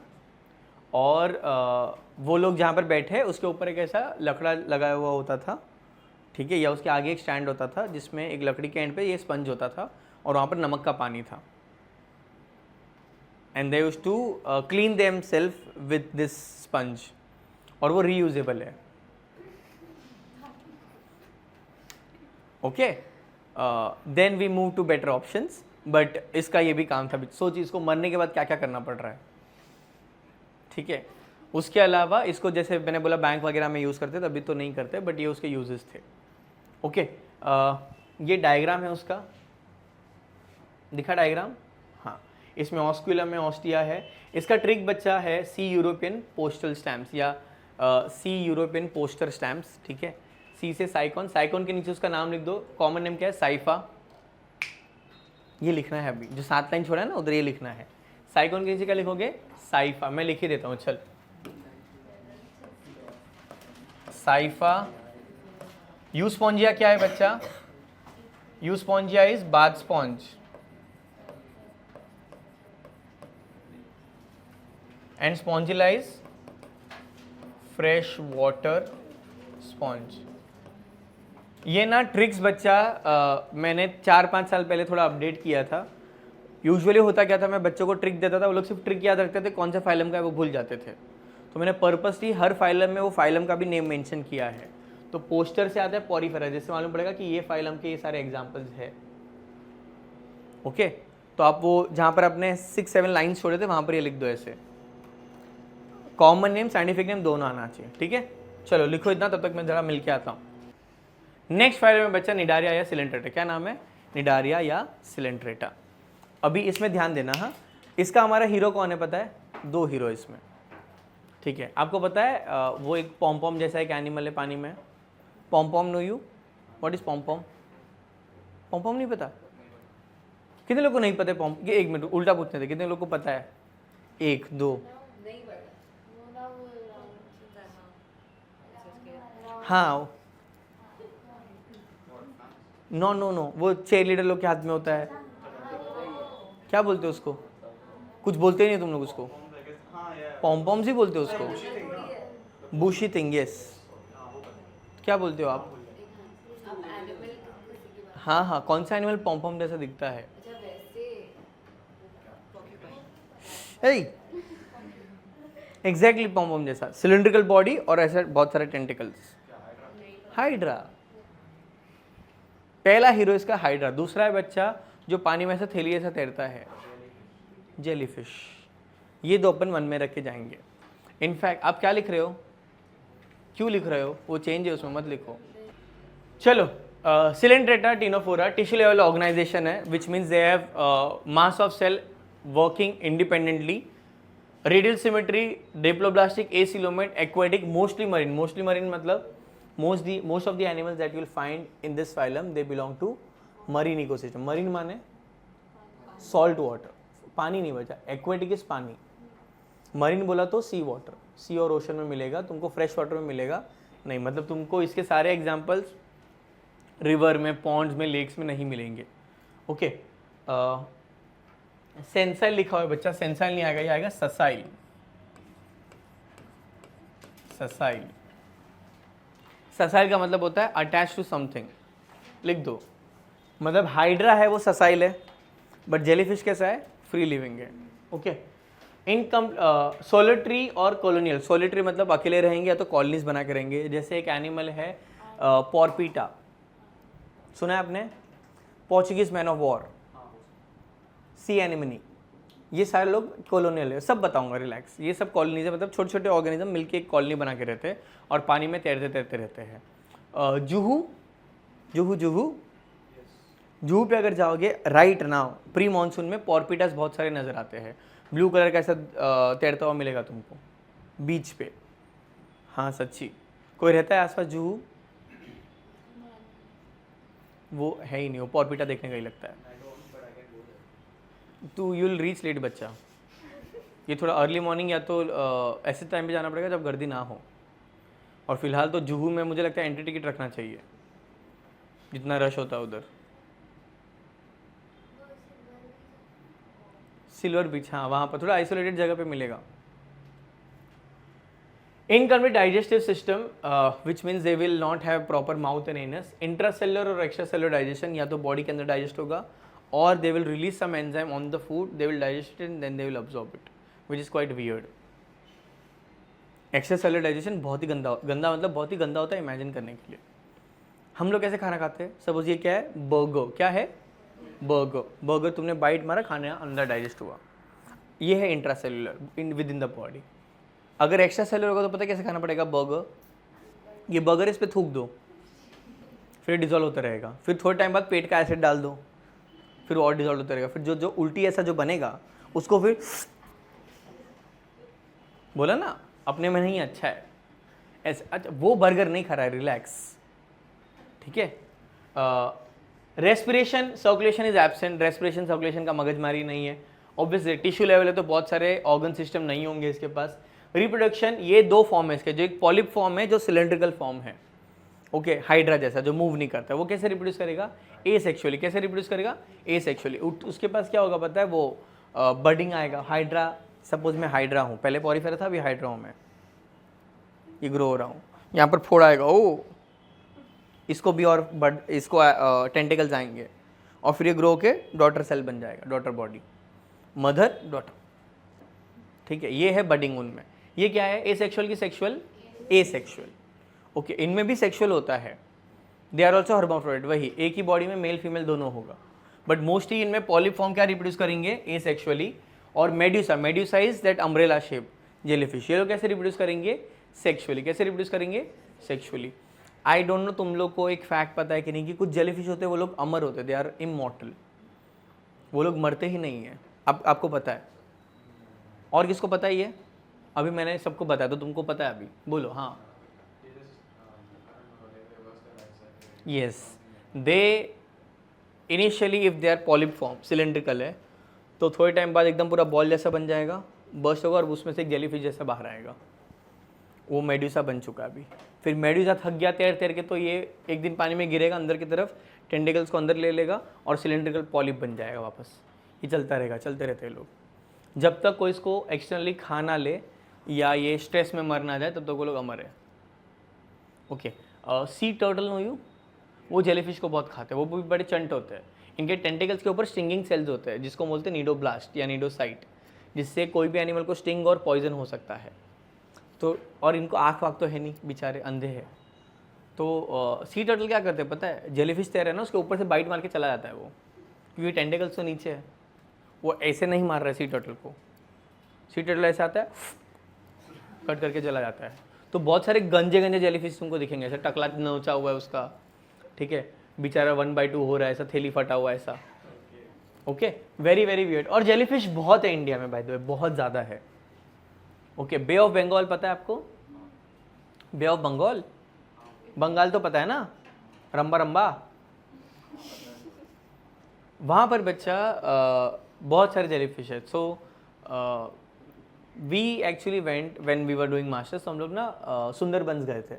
और वो लोग जहाँ पर बैठे उसके ऊपर एक ऐसा लकड़ा लगाया हुआ होता था, ठीक है, या उसके आगे एक स्टैंड होता था जिसमें एक लकड़ी के एंड पे ये स्पंज होता था और वहाँ पर नमक का पानी था। And they used to clean themselves with this sponge, और वो रीयूजेबल है। Okay, then we move to better options, but इसका ये भी काम था। सोचिए इसको मरने के बाद क्या क्या करना पड़ रहा है, ठीक है। उसके अलावा इसको, जैसे मैंने बोला, बैंक वगैरह में यूज़ करते थे, अभी तो नहीं करते, बट ये उसके यूजेस थे। ओके, ये डायग्राम है उसका, दिखा डायग्राम? हाँ, इसमें ऑस्क्यूलम में ऑस्टिया है। इसका ट्रिक बच्चा है सी यूरोपियन पोस्टल स्टैम्प्स, या सी यूरोपियन पोस्टर स्टैम्प्स, ठीक है। सी से साइकॉन, साइकॉन के नीचे उसका नाम लिख दो। कॉमन नेम क्या है? साइफा। ये लिखना है, अभी जो 7 लाइन छोड़ा है ना उधर ये लिखना है। साइकॉन के नीचे क्या लिखोगे? साइफा। मैं लिख ही देता हूँ, चल। साइफा। यूस्पॉन्जिया क्या है बच्चा? Euspongia is bath sponge, and Spongilla is fresh water sponge. ये ना ट्रिक्स बच्चा मैंने 4-5 साल पहले थोड़ा अपडेट किया था। यूजुअली होता क्या था, मैं बच्चों को ट्रिक देता था, वो लोग सिर्फ ट्रिक याद रखते थे, कौन सा फाइलम का है वो भूल जाते थे। तो मैंने पर्पसली हर फाइलम में वो फाइलम का भी नेम मेंशन किया है। तो पोस्टर से आता है पॉरीफेरा, जिससे मालूम पड़ेगा कि ये फाइलम के ये सारे एग्जाम्पल्स है। ओके, तो आप वो जहाँ पर अपने 6-7 लाइन्स छोड़े थे वहाँ पर ये लिख दो ऐसे। कॉमन नेम, साइंटिफिक नेम दोनों आना चाहिए, ठीक है। चलो लिखो इतना, तब तक मैं जरा मिल के आता हूँ। नेक्स्ट फाइल में बच्चा निडारिया या सिलेंट्रेटा। क्या नाम है? निडारिया या सिलेंट्रेटा। अभी इसमें ध्यान देना। हाँ, इसका हमारा हीरो कौन है पता है? 2 हीरो इसमें, ठीक है। आपको पता है वो एक पॉम जैसा एक एनिमल है पानी में, pom. Know you what is pom? Pom नहीं पता? कितने लोग को नहीं पता है पॉम? ये 1 मिनट उल्टा पूछते थे, कितने लोग को पता है? 1 2। हाँ, नो नो नो, वो चेयर लीडर लोग के हाथ में होता है, क्या बोलते हो उसको? कुछ बोलते ही नहीं तुम लोग उसको, पॉम पॉम्स ही बोलते हो उसको, बुशी थिंग, यस। क्या बोलते हो आप? हाँ हाँ, कौन सा एनिमल पॉम पॉम जैसा दिखता है? एग्जैक्टली पॉम पॉम जैसा, सिलिंड्रिकल बॉडी और ऐसे बहुत सारे टेंटिकल्स। हाइड्रा, पहला हीरो इसका हाइड्रा। दूसरा है बच्चा जो पानी में से थैली ऐसा तैरता है, जेलीफिश। ये दो अपन मन में रख के जाएंगे। इनफैक्ट आप क्या लिख रहे हो, क्यों लिख रहे हो, वो चेंज है उसमें, मत लिखो। चलो, Coelenterata Ctenophora tissue level organisation है, which means they have mass of cell working independently, radial symmetry, diploblastic, acoelomate, aquatic, mostly marine. Mostly marine मतलब most of the animals that you will find in this phylum they belong to marine ecosystem. Marine माने salt water, पानी नहीं बचा, aquatic is पानी, marine बोला तो sea water, sea और ocean में मिलेगा तुमको, fresh water में मिलेगा नहीं, मतलब तुमको इसके सारे एग्जाम्पल्स रिवर में, पॉन्ड्स में, लेक्स में नहीं मिलेंगे। ओके, सेंसाइल लिखा हुआ है बच्चा, सेंसाइल नहीं आएगा, ये आएगा ससाइल। ससाइल, ससाइल का मतलब होता है अटैच टू समथिंग, लिख दो। मतलब हाइड्रा है वो ससाइल है, बट जेलीफिश कैसा है, फ्री लिविंग है। ओके, इनकम सोलिटरी और कॉलोनियल। सोलिटरी मतलब अकेले रहेंगे या तो कॉलोनीज बना के रहेंगे। जैसे एक एनिमल है पॉर्पीटा, सुना है आपने, पोर्चुगीज मैन ऑफ वॉर, सी एनिमनी, ये सारे लोग कॉलोनियल है। सब बताऊंगा, रिलैक्स। ये सब कॉलोनीज है, मतलब छोटे छोटे ऑर्गेनिज्म मिलके एक कॉलोनी बना के रहते हैं और पानी में तैरते तैरते रहते हैं। जुहू, जुहू जुहू जुहू पे अगर जाओगे राइट नाउ, प्री मानसून में पॉर्पिटास बहुत सारे नजर आते हैं। ब्लू कलर का ऐसा तैरता हुआ मिलेगा तुमको बीच पे। हाँ सच्ची, कोई रहता है आसपास जुहू? वो है ही नहीं, वो पॉर्पिटा देखने का ही लगता है। तो यू विल रीच लेट बच्चा, ये थोड़ा अर्ली मॉर्निंग या तो ऐसे टाइम पे जाना पड़ेगा जब गर्दी ना हो। और फिलहाल तो जुहू में मुझे लगता है एंट्री टिकट रखना चाहिए, जितना रश होता है उधर। सिल्वर बीच, हाँ वहाँ पर थोड़ा आइसोलेटेड जगह पे मिलेगा। Incomplete digestive system, which means they will not have proper mouth and anus. Intracellular और एक्स्ट्रा सेलुलर डाइजेशन, या तो बॉडी के अंदर डाइजेस्ट होगा or they will release some enzyme on the food, they will digest it and then they will absorb it, which is quite weird. Extracellular digestion बहुत ही गंदा मतलब बहुत ही गंदा होता है इमेजिन करने के लिए। हम लोग कैसे खाना खाते हैं, सपोज ये क्या है, बर्गर, क्या है, बर्गर। बर्गर तुमने बाइट मारा, खाने अंदर डाइजेस्ट हुआ, ये है intracellular with in the body. अगर एक्स्ट्रा सेलुलर होगा तो पता कैसे खाना पड़ेगा, बर्गर, ये बर्गर इस पर थूक दो, फिर डिजोल्व होता रहेगा, फिर थोड़े टाइम बाद पेट का एसिड डाल दो, फिर और डिजोल्व होता रहेगा, फिर जो जो उल्टी ऐसा जो बनेगा उसको फिर बोला ना अपने में नहीं अच्छा है ऐसे। अच्छा वो बर्गर नहीं खा रहा है, रिलैक्स, ठीक है। Respiration circulation is absent, respiration circulation का मगजमारी नहीं है। ऑब्वियसली टिश्यू लेवल है तो बहुत सारे ऑर्गन सिस्टम नहीं होंगे इसके पास। रिप्रोडक्शन, ये दो फॉर्म है इसके, जो एक पॉलिप फॉर्म है जो सिलेंड्रिकल फॉर्म है, ओके, हाइड्रा जैसा जो मूव नहीं करता है, वो कैसे रिप्रोड्यूस करेगा, एसेक्सुअली। कैसे रिप्रोड्यूस करेगा, एसेक्सुअली। उसके पास क्या होगा पता है, वो बडिंग आएगा। हाइड्रा, सपोज मैं हाइड्रा हूँ, पहले पॉरीफेरा था, अभी हाइड्रा हूँ मैं, ये ग्रो हो रहा हूँ, यहाँ पर फोड़ आएगा, ओ इसको भी और बड, इसको टेंटिकल्स आएंगे और फिर ये ग्रो के डॉटर सेल बन जाएगा, डॉटर बॉडी, मदर डॉटर, ठीक है। ये है बडिंग उनमें। ये क्या है, एसेक्सुअल की सेक्सुअल, एसेक्सुअल, ओके। इनमें भी सेक्सुअल होता है, दे आर ऑल्सो हर्माफ्रोडाइट, वही एक ही बॉडी में मेल फीमेल दोनों होगा, बट मोस्टली इनमें पॉलिप फॉर्म क्या रिप्रोड्यूस करेंगे, एसेक्सुअली। और medusa, medusa is that umbrella shape jellyfish, ये लोग कैसे रिप्रोड्यूस करेंगे, सेक्सुअली। कैसे रिप्रोड्यूस करेंगे, सेक्सुअली। आई डोंट नो तुम लोग को एक फैक्ट पता है कि नहीं, कि कुछ जेलीफिश होते हैं वो लोग अमर होते हैं, दे आर इमॉर्टल, वो लोग मरते ही नहीं है। आपको पता है, और किसको पता है ये, अभी मैंने सबको बताया तो तुमको पता है अभी, बोलो। हाँ, yes, they initially if they are polyp form, cylindrical है, तो थोड़े टाइम बाद एकदम पूरा बॉल जैसा बन जाएगा, बर्स्ट होगा और उसमें से एक जेलीफिश जैसा बाहर आएगा, वो मेड्यूसा बन चुका है अभी। फिर मेड्यूसा थक गया तैर तैर के, तो ये एक दिन पानी में गिरेगा अंदर की तरफ, टेंटिकल्स को अंदर ले लेगा और सिलेंड्रिकल पॉलिप बन जाएगा वापस। ये चलता रहेगा, चलते रहते हैं लोग जब तक कोई इसको एक्सटर्नली खा ना ले या ये स्ट्रेस में मर ना जाए, तब तक वो लोग अमर है। Okay, sea turtle no you, वो जेलीफिश को बहुत खाते हैं, वो भी बड़े चंट होते हैं। इनके टेंटिकल्स के ऊपर स्टिंगिंग सेल्स होते हैं जिसको बोलते हैं नीडोब्लास्ट या नीडोसाइट, जिससे कोई भी एनिमल को स्टिंग और पॉइजन हो सकता है। तो और इनको आँख वाँख तो है नहीं, बेचारे अंधे हैं। तो सी टर्टल क्या करते हैं पता है, जेलीफिश तैर है ना, उसके ऊपर से बाइट मार के चला जाता है वो, क्योंकि टेंटिकल्स तो नीचे है। वो ऐसे नहीं मार रहा है सी टर्टल को, सी टर्टल ऐसा आता है कट करके चला जाता है। तो बहुत सारे गंजे गंजे जेलीफिश तुमको दिखेंगे, ऐसा टकला नोचा हुआ है उसका, ठीक है, बेचारा 1/2 हो रहा है, ऐसा थैली फटा हुआ है ऐसा। Okay, very very weird. और जेलीफिश बहुत है इंडिया में, बाय द वे बहुत ज़्यादा है। ओके, बे ऑफ बंगाल पता है आपको? बे ऑफ बंगाल, बंगाल तो पता है ना, रंबा रंबा, वहाँ पर बच्चा बहुत सारे जेलीफिश है। So we actually went when we were doing masters, तो हम लोग ना सुंदरबंस गए थे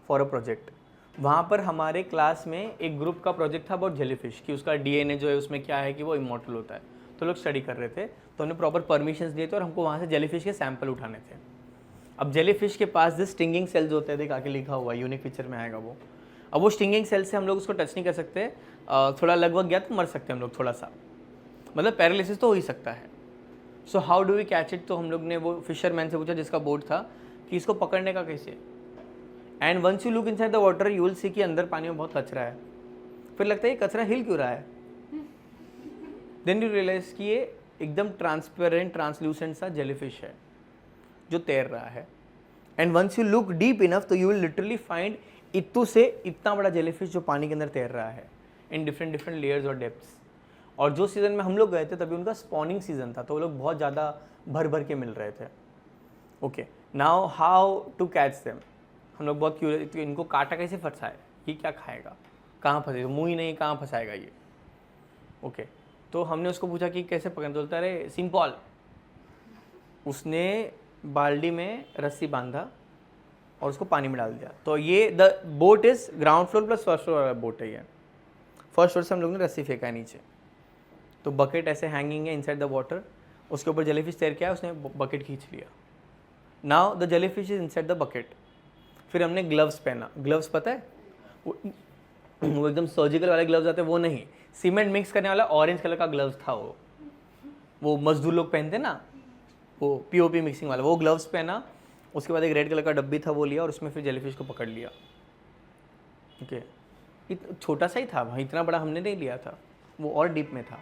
फॉर अ प्रोजेक्ट। वहाँ पर हमारे क्लास में एक ग्रुप का प्रोजेक्ट था अबाउट जेलीफिश, कि उसका डीएनए जो है उसमें क्या है कि वो इमॉर्टल होता है। तो लोग स्टडी कर रहे थे, तो हमने प्रॉपर परमिशंस दिए थे और हमको वहाँ से जेलीफिश के सैंपल उठाने थे। अब जेलीफिश के पास जो स्टिंगिंग सेल्स होते हैं, देख आके लिखा हुआ है, यूनिक पिक्चर में आएगा वो। अब वो स्टिंगिंग सेल से हम लोग उसको टच नहीं कर सकते, थोड़ा लगभग गया तो मर सकते हैं हम लोग, थोड़ा सा मतलब पैरालिसिस तो हो ही सकता है। So how do we catch it, तो हम लोग ने वो फिशरमैन से पूछा जिसका बोट था कि इसको पकड़ने का कैसे। And once you look inside the water you will see कि अंदर पानी में बहुत कचरा है। फिर लगता है ये कचरा हिल क्यों रहा है, देन यू रियलाइज कि ये एकदम ट्रांसपेरेंट ट्रांसल्यूसेंट सा जेलीफिश है जो तैर रहा है। And once you look deep enough तो यू विल लिटरली फाइंड इतू से इतना बड़ा जेलीफिश जो पानी के अंदर तैर रहा है इन डिफरेंट डिफरेंट लेयर्स और डेप्थ्स। और जो सीज़न में हम लोग गए थे तभी उनका स्पॉनिंग सीजन था, तो वो लोग बहुत ज़्यादा भर भर के मिल रहे थे। Okay, now how to catch them, हम लोग बहुत क्यूरियस, इनको काटा कैसे फंसाए, ये क्या खाएगा, कहाँ फंसेगा, मुँह ही नहीं कहाँ फंसाएगा ये। ओके, तो हमने उसको पूछा कि कैसे पकड़ना, तो बोलता अरे सिंपल, उसने बाल्टी में रस्सी बांधा और उसको पानी में डाल दिया। तो ये the boat is ground floor plus first floor वाला बोट है ये। फर्स्ट फ्लोर से हम लोग ने रस्सी फेंका है नीचे, तो बकेट ऐसे हैंगिंग है इनसाइड द वाटर, उसके ऊपर जेलीफिश तैर के आया, उसने बकेट खींच लिया। Now the jellyfish is inside the bucket. फिर हमने ग्लव्स पहना, ग्लव्स पता है वो एकदम सर्जिकल वाले ग्लव्स आते हैं, वो नहीं, सीमेंट मिक्स करने वाला ऑरेंज कलर का ग्लव्स था वो मजदूर लोग पहनते ना, वो पीओपी मिक्सिंग वाला, वो ग्लव्स पहना। उसके बाद एक रेड कलर का डब्बी था वो लिया और उसमें फिर जेलीफिश को पकड़ लिया। ओके, छोटा सा ही था वहाँ, इतना बड़ा हमने नहीं लिया था, वो और डीप में था।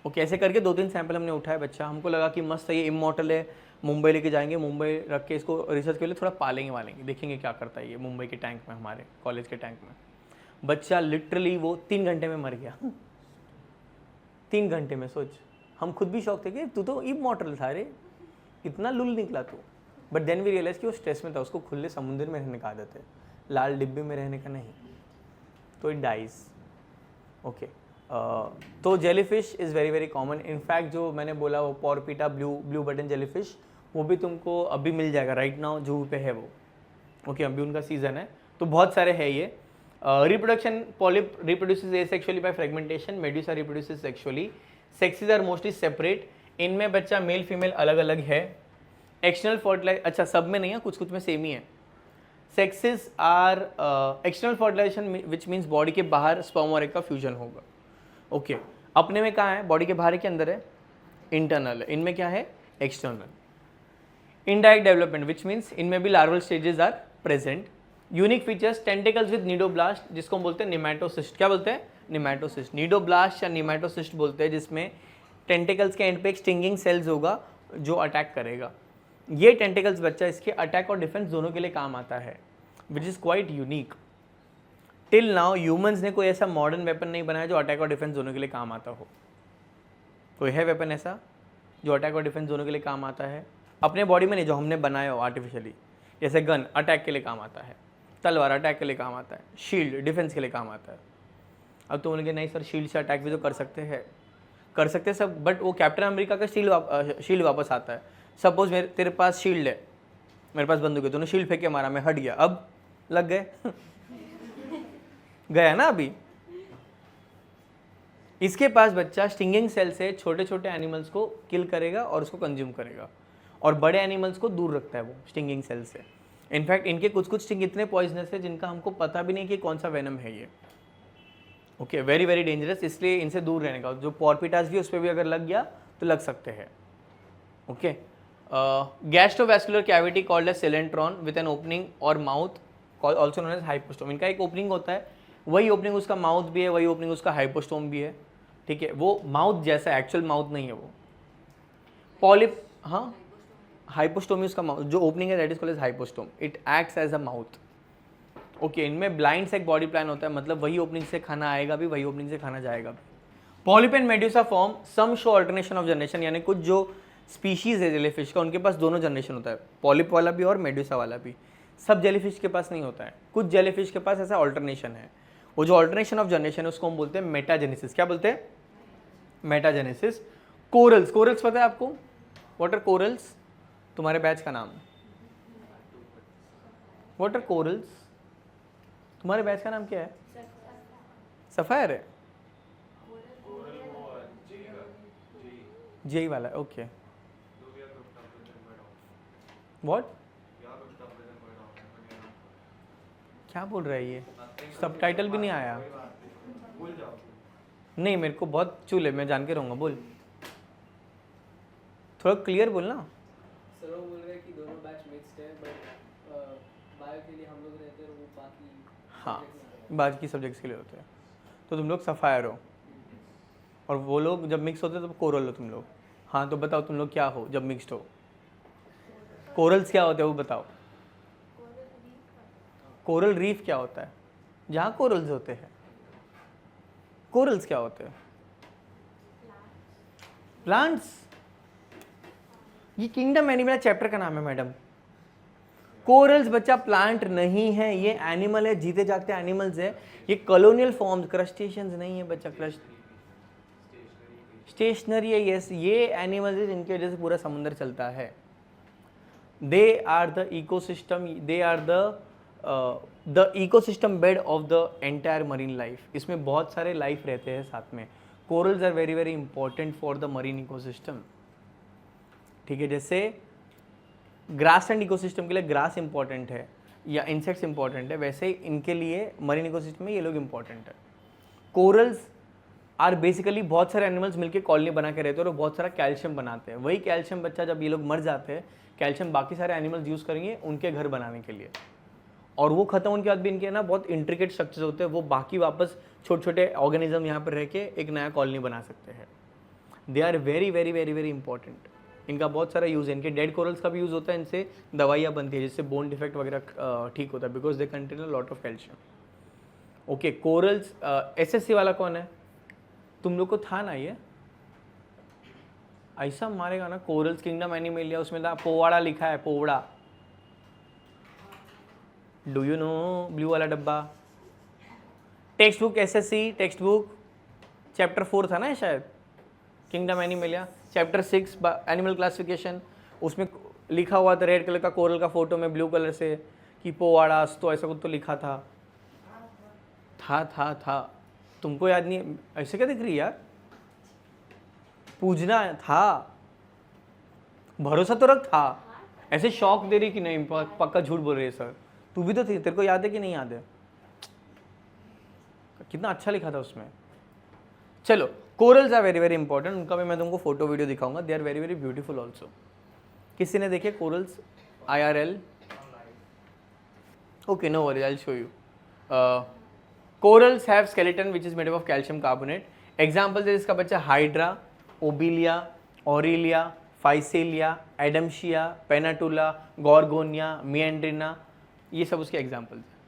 ओके, ऐसे करके 2-3 सैंपल हमने उठाए बच्चा, हमको लगा कि मस्त है ये इमॉर्टल है, मुंबई लेके जाएंगे, मुंबई रख के इसको रिसर्च के लिए थोड़ा पालेंगे वालेंगे, देखेंगे क्या करता है ये मुंबई के टैंक में, हमारे कॉलेज के टैंक में। बच्चा लिटरली वो 3 घंटे में मर गया 3 घंटे में, सोच। हम खुद भी शौक थे कि तू तो इमॉर्टल था रे, इतना लुल निकला तू। बट देन वी रियलाइज कि वो स्ट्रेस में था, उसको खुले समुद्र में रहने का आदत है, लाल डिब्बे में रहने का नहीं, तो इट डाइज। ओके, तो jellyfish is very very common. In fact जो मैंने बोला वो पॉरपीटा ब्लू बटन जेलीफिश, वो भी तुमको अभी मिल जाएगा, राइट नाउ जूहू पे है वो। ओके, अभी उनका सीजन है, तो बहुत सारे है ये। Reproduction, polyp reproduces asexually by fragmentation, medusa reproduces sexually, sexes are mostly separate. इनमें बच्चा मेल फीमेल अलग अलग है। एक्सटर्नल फर्टिलाइज, अच्छा सब में नहीं है, कुछ कुछ में सेम ही है। Sexes are external fertilisation which means body के बाहर स्पर्म और एग का फ्यूजन होगा। ओके, अपने में कहाँ है, बॉडी के बाहर के अंदर है, इंटरनल है। इनमें क्या है, external. Indirect development which means इनमें भी larval stages are present. Unique features, tentacles with cnidoblast, जिसको हम बोलते हैं निमैटोसिस्ट। क्या बोलते हैं, निमैटोसिस्ट। नीडोब्लास्ट या निमैटोसिस्ट बोलते हैं, जिसमें टेंटिकल्स के एंड पे एक स्टिंगिंग सेल्स होगा जो अटैक करेगा। ये टेंटिकल्स बच्चा इसके अटैक और डिफेंस दोनों के लिए काम आता है, which is quite unique. Till now humans ने कोई ऐसा मॉडर्न वेपन नहीं बनाया जो अटैक और डिफेंस दोनों के लिए काम आता हो। कोई है वेपन ऐसा जो अटैक और डिफेंस दोनों के लिए काम आता है? अपने बॉडी में नहीं, जो हमने बनाया हो आर्टिफिशियली, जैसे गन अटैक के लिए काम आता है, तलवार अटैक के लिए काम आता है, शील्ड डिफेंस के लिए काम आता है। अब तो बोलेंगे नहीं सर, शील्ड से अटैक भी तो कर सकते हैं, कर सकते सब, बट वो कैप्टन अमेरिका का शील्ड वापस आता है। सपोज तेरे पास शील्ड है, मेरे पास बंदूक है, तूने शील्ड फेंक के मारा, मैं हट गया, अब लग गए गया ना अभी, इसके पास बच्चा स्टिंगिंग सेल से छोटे छोटे एनिमल्स को किल करेगा और उसको कंज्यूम करेगा, और बड़े एनिमल्स को दूर रखता है वो स्टिंगिंग सेल से। इनफैक्ट इनके कुछ कुछ स्टिंग इतने पॉइजनस है जिनका हमको पता भी नहीं कि कौन सा वेनम है ये। ओके, वेरी वेरी डेंजरस, इसलिए इनसे दूर रहने का। जो पॉर्पिटास भी उस पर भी अगर लग गया तो लग सकते हैं। Okay, gastrovascular cavity called as coelenteron with an opening और mouth also known as hypostome. इनका एक ओपनिंग होता है, वही ओपनिंग उसका माउथ भी है, वही ओपनिंग उसका हाइपोस्टोम भी है। ठीक है, वो माउथ जैसा, एक्चुअल माउथ नहीं है वो। पॉलिप, हाँ, हाइपोस्टोमी उसका माउथ, जो ओपनिंग है that is called as hypostome, it acts as a mouth. Okay, इनमें ब्लाइंड से एक बॉडी प्लान होता है, मतलब वही ओपनिंग से खाना आएगा भी, वही ओपनिंग से खाना जाएगा भी। Polyp and medusa form some show alternation of generation, यानी कुछ जो स्पीशीज है जेलीफिश का उनके पास दोनों जनरेशन होता है, पॉलिप वाला भी और मेड्यूसा वाला भी। सब जेलीफिश के पास नहीं होता है, कुछ जेलीफिश के पास ऐसा ऑल्टरनेशन है। वो जो ऑल्टरनेशन ऑफ जनरेशन है उसको हम बोलते हैं मेटाजेनेसिस। क्या बोलते हैं? मेटाजेनेसिस। कोरल्स, कोरल्स पता है आपको? What are corals? तुम्हारे बैच का नाम व्हाट आर कोरल्स? तुम्हारे बैच का नाम क्या है? सफायर है, जेई वाला, ओके। व्हाट, क्या बोल रहा है ये? सबटाइटल भी नहीं आया। नहीं, मेरे को बहुत चूल है, मैं जान के रहूँगा। बोल, थोड़ा क्लियर बोलना। सर वो बोल रहे हैं कि दोनों बैच मिक्स्ड है, बट बायो के लिए हम लोग रहते हैं, वो बाकी हाँ, बाकी सब्जेक्ट्स के लिए होते हैं। तो तुम लोग सफायर हो और वो लोग जब मिक्स होते हैं तो कोरल हो तुम लोग। हाँ, तो बताओ तुम लोग क्या हो जब मिक्स्ड हो? कोरल्स क्या होते हैं वो बताओ। कोरल रीफ क्या होता है? जहाँ कोरल्स होते हैं। कोरल्स क्या होते हैं? प्लांट्स। ये किंगडम एनिमल चैप्टर का नाम है मैडम। कोरल्स बच्चा प्लांट नहीं है, ये एनिमल है, जीते जागते एनिमल्स है। ये कॉलोनियल फॉर्म्स, क्रस्टेशियंस नहीं है बच्चा, स्टेशनरी है। यस, ये एनिमल्स है जिनकी वजह से पूरा समुद्र चलता है। They are the ecosystem, they are the ecosystem bed of the entire marine life. इसमें बहुत सारे लाइफ रहते हैं साथ में। Corals are very very important for the marine ecosystem. ठीक है, जैसे ग्रास एंड इकोसिस्टम के लिए ग्रास इंपॉर्टेंट है या इंसेक्ट्स इंपॉर्टेंट है, वैसे ही इनके लिए मरीन इकोसिस्टम में ये लोग इंपॉर्टेंट है। कोरल्स आर बेसिकली बहुत सारे एनिमल्स मिलकर कॉलोनी बना के रहते हैं और बहुत सारा कैल्शियम बनाते हैं। वही कैल्शियम बच्चा जब ये लोग मर जाते हैं, कैल्शियम बाकी सारे एनिमल्स यूज़ करेंगे उनके घर बनाने के लिए, और वो खत्म होने के बाद भी इनके ना बहुत इंट्रिकेट स्ट्रक्चर्स होते हैं, वो बाकी वापस छोटे छोटे ऑर्गेनिज्म यहाँ पर रह के एक नया कॉलोनी बना सकते हैं। They are very very very very important. इनका बहुत सारा यूज़ है। इनके डेड कोरल्स का भी यूज़ होता है, इनसे दवाइयाँ बनती है जिससे बोन डिफेक्ट वगैरह ठीक होता है, because they contain a lot of calcium. Okay, corals. SSC वाला कौन है? तुम लोग को था ना ये? ऐसा मारेगा ना, कोरल्स किंगडम एनिमलिया, उसमें था पोवाड़ा लिखा है, पोवड़ा। डू यू नो ब्लू वाला डब्बा? Text book SSC text book chapter 4 था ना शायद, kingdom Animalia. Chapter 6 animal classification, उसमें लिखा हुआ था रेड कलर का कोरल का फोटो में ब्लू कलर से कि पोवाड़ास, तो ऐसा कुछ तो लिखा था। तुमको याद नहीं? ऐसे क्या दिख रही यार? पूछना था, भरोसा तो रख था। ऐसे शौक दे रही कि नहीं, पक्का झूठ बोल रही है सर। तू भी तो थी, तेरे को याद है कि नहीं याद है? कितना अच्छा लिखा था उसमें। चलो, corals are very very important, उनका भी मैं तुमको फोटो वीडियो दिखाऊंगा। They are very very beautiful also. किसी ने देखे corals IRL? Okay, no worry, I will show you. Corals have skeleton which is made of calcium carbonate. Examples है इसका बच्चा Hydra, Obelia, Aurelia, Physalia, Adamsia, Pennatula, Gorgonia, Meandrina, ये सब उसके examples हैं।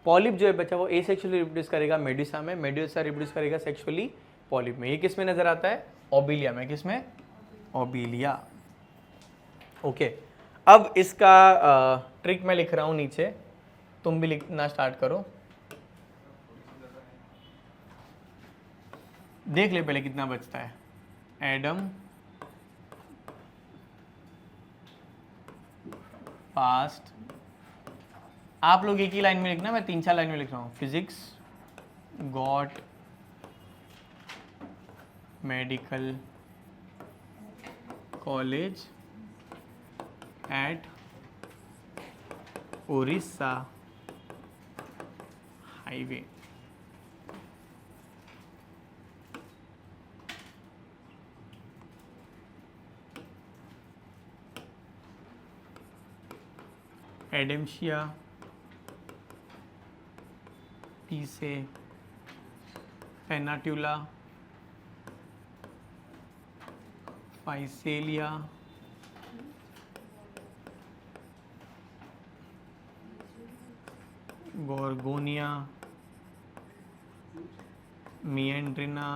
पॉलिप जो है बच्चा वो एसेक्सुअली रिप्रोड्यूस करेगा मेडुसा में, मेडुसा रिप्रोड्यूस करेगा सेक्सुअली पॉलिप में। ये किस में नजर आता है? ओबिलिया में। किस में? ओबिलिया। ओके, अब इसका ट्रिक मैं लिख रहा हूँ नीचे, तुम भी लिखना स्टार्ट करो। देख ले पहले कितना बचता है। एडम, पास्ट, आप लोग एक ही लाइन में लिखना, मैं 3-4 लाइन में लिख रहा हूँ। Physics got medical college at Orissa highway. Adamsia पीसे Pennatula Physalia Gorgonia Meandrina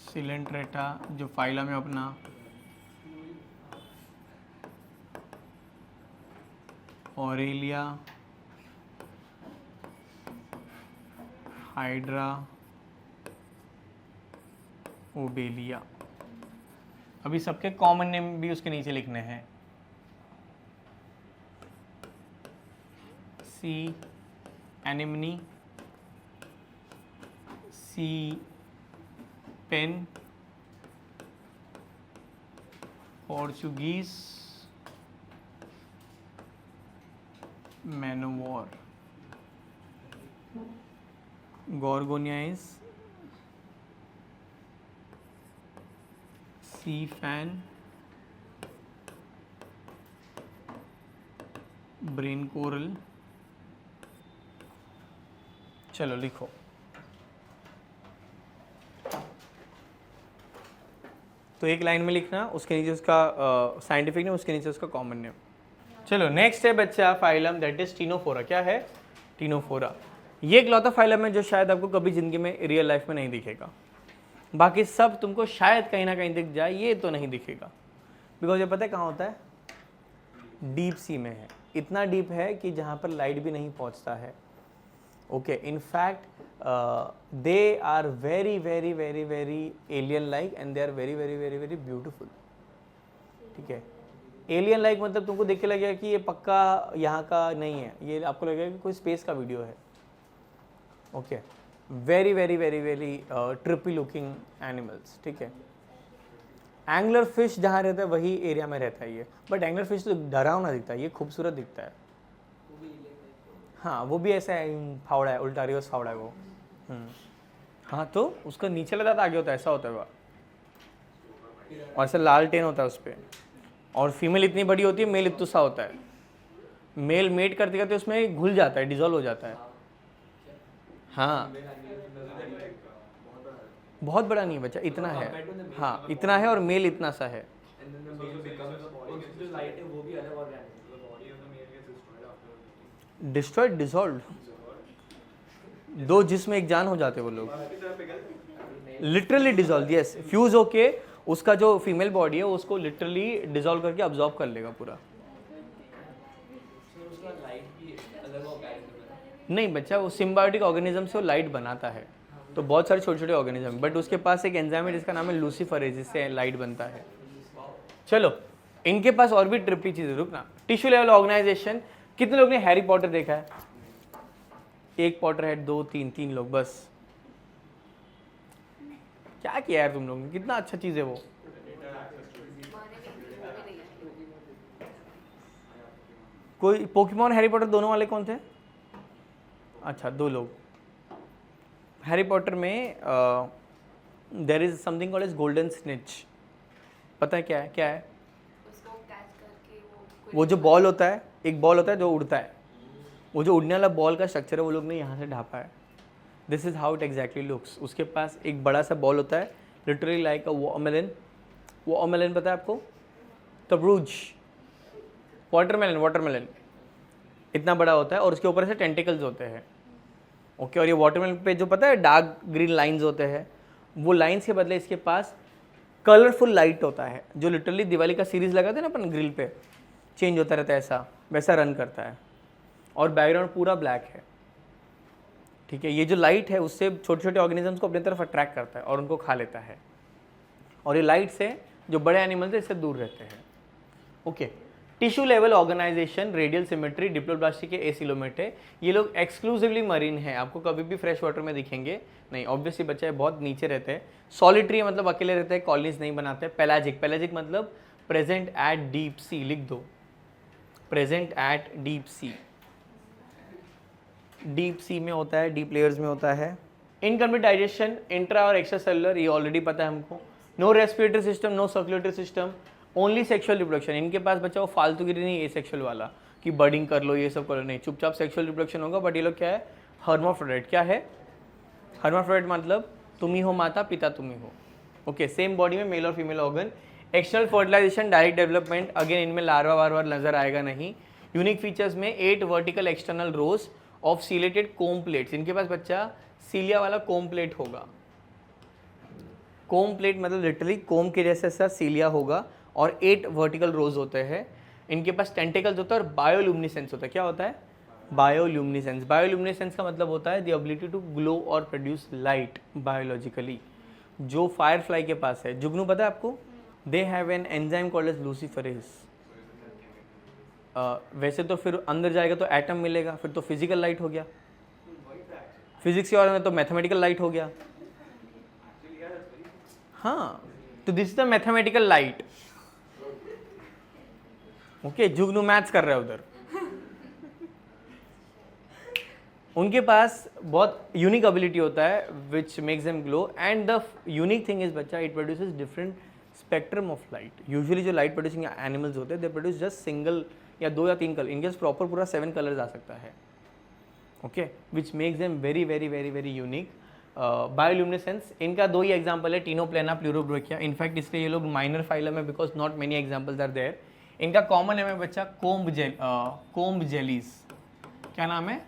Coelenterata जो फाइलम है अपना, ऑरेलिया, हाइड्रा, ओबेलिया। अभी सबके कॉमन नेम भी उसके नीचे लिखने हैं। सी एनिमनी, सी पेन, पोर्चुगीज मैनोवॉर, गोर्गोनियाइज, सी फैन, ब्रेन कोरल। चलो लिखो। तो एक लाइन में लिखना, उसके नीचे उसका साइंटिफिक नेम, उसके नीचे उसका कॉमन नेम। चलो नेक्स्ट है बच्चा फाइलम, दैट इज टीनोफोरा। क्या है? टीनोफोरा। ये इकलौता फाइलम है जो शायद आपको कभी जिंदगी में रियल लाइफ में नहीं दिखेगा। बाकी सब तुमको शायद कहीं ना कहीं दिख जाए, ये तो नहीं दिखेगा। बिकॉज ये पता है कहाँ होता है? डीप सी में है। इतना डीप है कि जहाँ पर लाइट भी नहीं पहुँचता है। Okay, in fact they are very very very very alien like and they are very very very very beautiful. ठीक है, एलियन लाइक मतलब तुमको देख के लगेगा कि ये पक्का यहाँ का नहीं है, ये आपको लगेगा कि कोई स्पेस का वीडियो है। Okay, very very very very trippy looking animals. ठीक है, एंगलर फिश जहाँ रहता है वही एरिया में रहता है ये। बट एंगलर फिश तो डरावना दिखता है, ये खूबसूरत दिखता है। हाँ, वो भी ऐसा है, फावड़ा है, उल्टा रिवर्स फावड़ा है वो। हाँ, तो उसका नीचे लगा आगे होता है, ऐसा होता है वो, और ऐसा लाल टेन होता है उस पर। और फीमेल इतनी बड़ी होती है, मेल इतना सा होता है। मेल मेट करते करते उसमें घुल जाता है, डिजोल्व हो जाता है। हाँ, बहुत बड़ा नहीं बच्चा, इतना है। हाँ, इतना है और मेल इतना सा है। डिस्ट्रॉयड, डिसॉल्व, दो जिसमें एक जान हो जाते वो लोग। लिटरली डिसॉल्व, यस, फ्यूज होके उसका जो फीमेल बॉडी है उसको लिटरली डिसॉल्व करके अब्सॉर्ब कर लेगा पूरा। नहीं बच्चा, वो सिम्बायोटिक ऑर्गेनिज्म से वो लाइट बनाता है। तो बहुत सारे छोटे छोटे ऑर्गेनिज्म, बट उसके पास एक एंजाइम है जिसका नाम है लूसीफरेज, जिससे लाइट बनता है। चलो, इनके पास और भी ट्रिपी चीज़ें। रुकना, टिश्यू लेवल ऑर्गेनाइजेशन। कितने लोग ने हैरी पॉटर देखा है? एक पॉटर हेड, दो, तीन लोग बस। क्या किया यार तुम लोग ने, कितना अच्छा चीज़ है वो। कोई पोकेमॉन हैरी पॉटर दोनों वाले कौन थे? अच्छा, दो लोग। हैरी पॉटर में there is something called as golden snitch. पता है क्या है? क्या है उसको कैच करके वो जो बॉल होता है, एक बॉल होता है जो उड़ता है, वो जो उड़ने वाला बॉल का स्ट्रक्चर है वो लोग ने यहाँ से ढापा है। This is how it exactly looks. उसके पास एक बड़ा सा बॉल होता है, लिटरली लाइक अ वाटरमेलन। वाटरमेलन पता है आपको? तरबूज, वाटरमेलन इतना बड़ा होता है और उसके ऊपर से टेंटिकल्स होते हैं। ओके, और ये वाटरमेलन पे जो पता है डार्क ग्रीन लाइंस होते हैं, वो लाइंस के बदले इसके पास कलरफुल लाइट होता है, जो लिटरली दिवाली का सीरीज लगाते हैं ना अपन ग्रिल पे, चेंज होता रहता है, ऐसा वैसा रन करता है। और बैकग्राउंड पूरा ब्लैक है। ठीक है, ये जो लाइट है उससे छोटे छोटे ऑर्गेनिजम्स को अपनी तरफ अट्रैक्ट करता है और उनको खा लेता है। और ये लाइट से जो बड़े एनिमल्स हैं इससे दूर रहते हैं। Okay, tissue level organisation, radial symmetry, diploblastic acoelomate है। ये लोग एक्सक्लूसिवली मरीन है, आपको कभी भी फ्रेश वाटर में दिखेंगे नहीं। ऑब्वियसली बच्चे बहुत नीचे रहते हैं। सॉलिटरी मतलब अकेले रहते हैं, कॉलोनीज नहीं बनाते। पेलाजिक, पेलाजिक मतलब प्रेजेंट एट डीप सी, लिख दो present at deep sea. Deep sea में होता है, डीप लेयर्स में होता है। इनकम्प्लीट डाइजेशन, इंट्रा और एक्स्ट्रा सेलुलर, ये ऑलरेडी पता है हमको। No respiratory system, no circulatory system, only sexual reproduction. इनके पास बच्चा वो फालतूगिरी नहीं है सेक्सुअल वाला कि बर्डिंग कर लो ये सब करो, नहीं, चुपचाप सेक्सुअल रिप्रोडक्शन होगा। बट ये लोग क्या है, हर्माफ्रोडाइट। क्या है हर्माफ्रोडाइट? मतलब तुम ही हो माता, पिता तुम ही हो। ओके, सेम बॉडी में मेल और female organ. External fertilization, direct development, again इनमें लार्वा वार नजर आएगा नहीं। यूनिक फीचर्स में 8 vertical external rows of ciliated comb plates. इनके पास बच्चा सीलिया वाला कोम प्लेट होगा। कोम प्लेट मतलब लिटरली कोम के जैसे सा सीलिया होगा और 8 वर्टिकल रोज होते हैं। इनके पास टेंटिकल्स होता है और बायोल्यूमिनेसेंस होता है। क्या होता है? बायोल्यूमिनेसेंस। बायोल्यूमिनेसेंस का मतलब होता है द एबिलिटी टू ग्लो और प्रोड्यूस लाइट बायोलॉजिकली, जो फायरफ्लाई के पास है। जुगनू पता है आपको? They have an enzyme called as luciferase. वैसे तो फिर अंदर जाएगा तो एटम मिलेगा, फिर तो फिजिकल लाइट हो गया। फिजिक्स के बारे में तो मैथमेटिकल लाइट हो गया। हाँ, तो this is the mathematical light. Okay, Jugnu maths कर रहा है उधर। उनके पास बहुत यूनिक एबिलिटी होता है which makes them glow. And the unique thing is बच्चा, it produces different spectrum of light. Usually जो लाइट प्रोड्यूसिंग एनिमल्स होते हैं दे प्रोड्यूस जस्ट सिंगल या 2 या 3 कलर। इनके प्रॉपर पूरा 7 कलर्स आ सकता है। Okay, which makes them very very very very unique. Bioluminescence, इनका 2 ही एग्जाम्पल है, टीनोप्लेना, प्लूरोब्रोकिया। इनफैक्ट इसलिए ये लोग माइनर फाइलम है because not many examples are there. इनका कॉमन नेम है बच्चा कोम्ब जेलीज। क्या नाम है?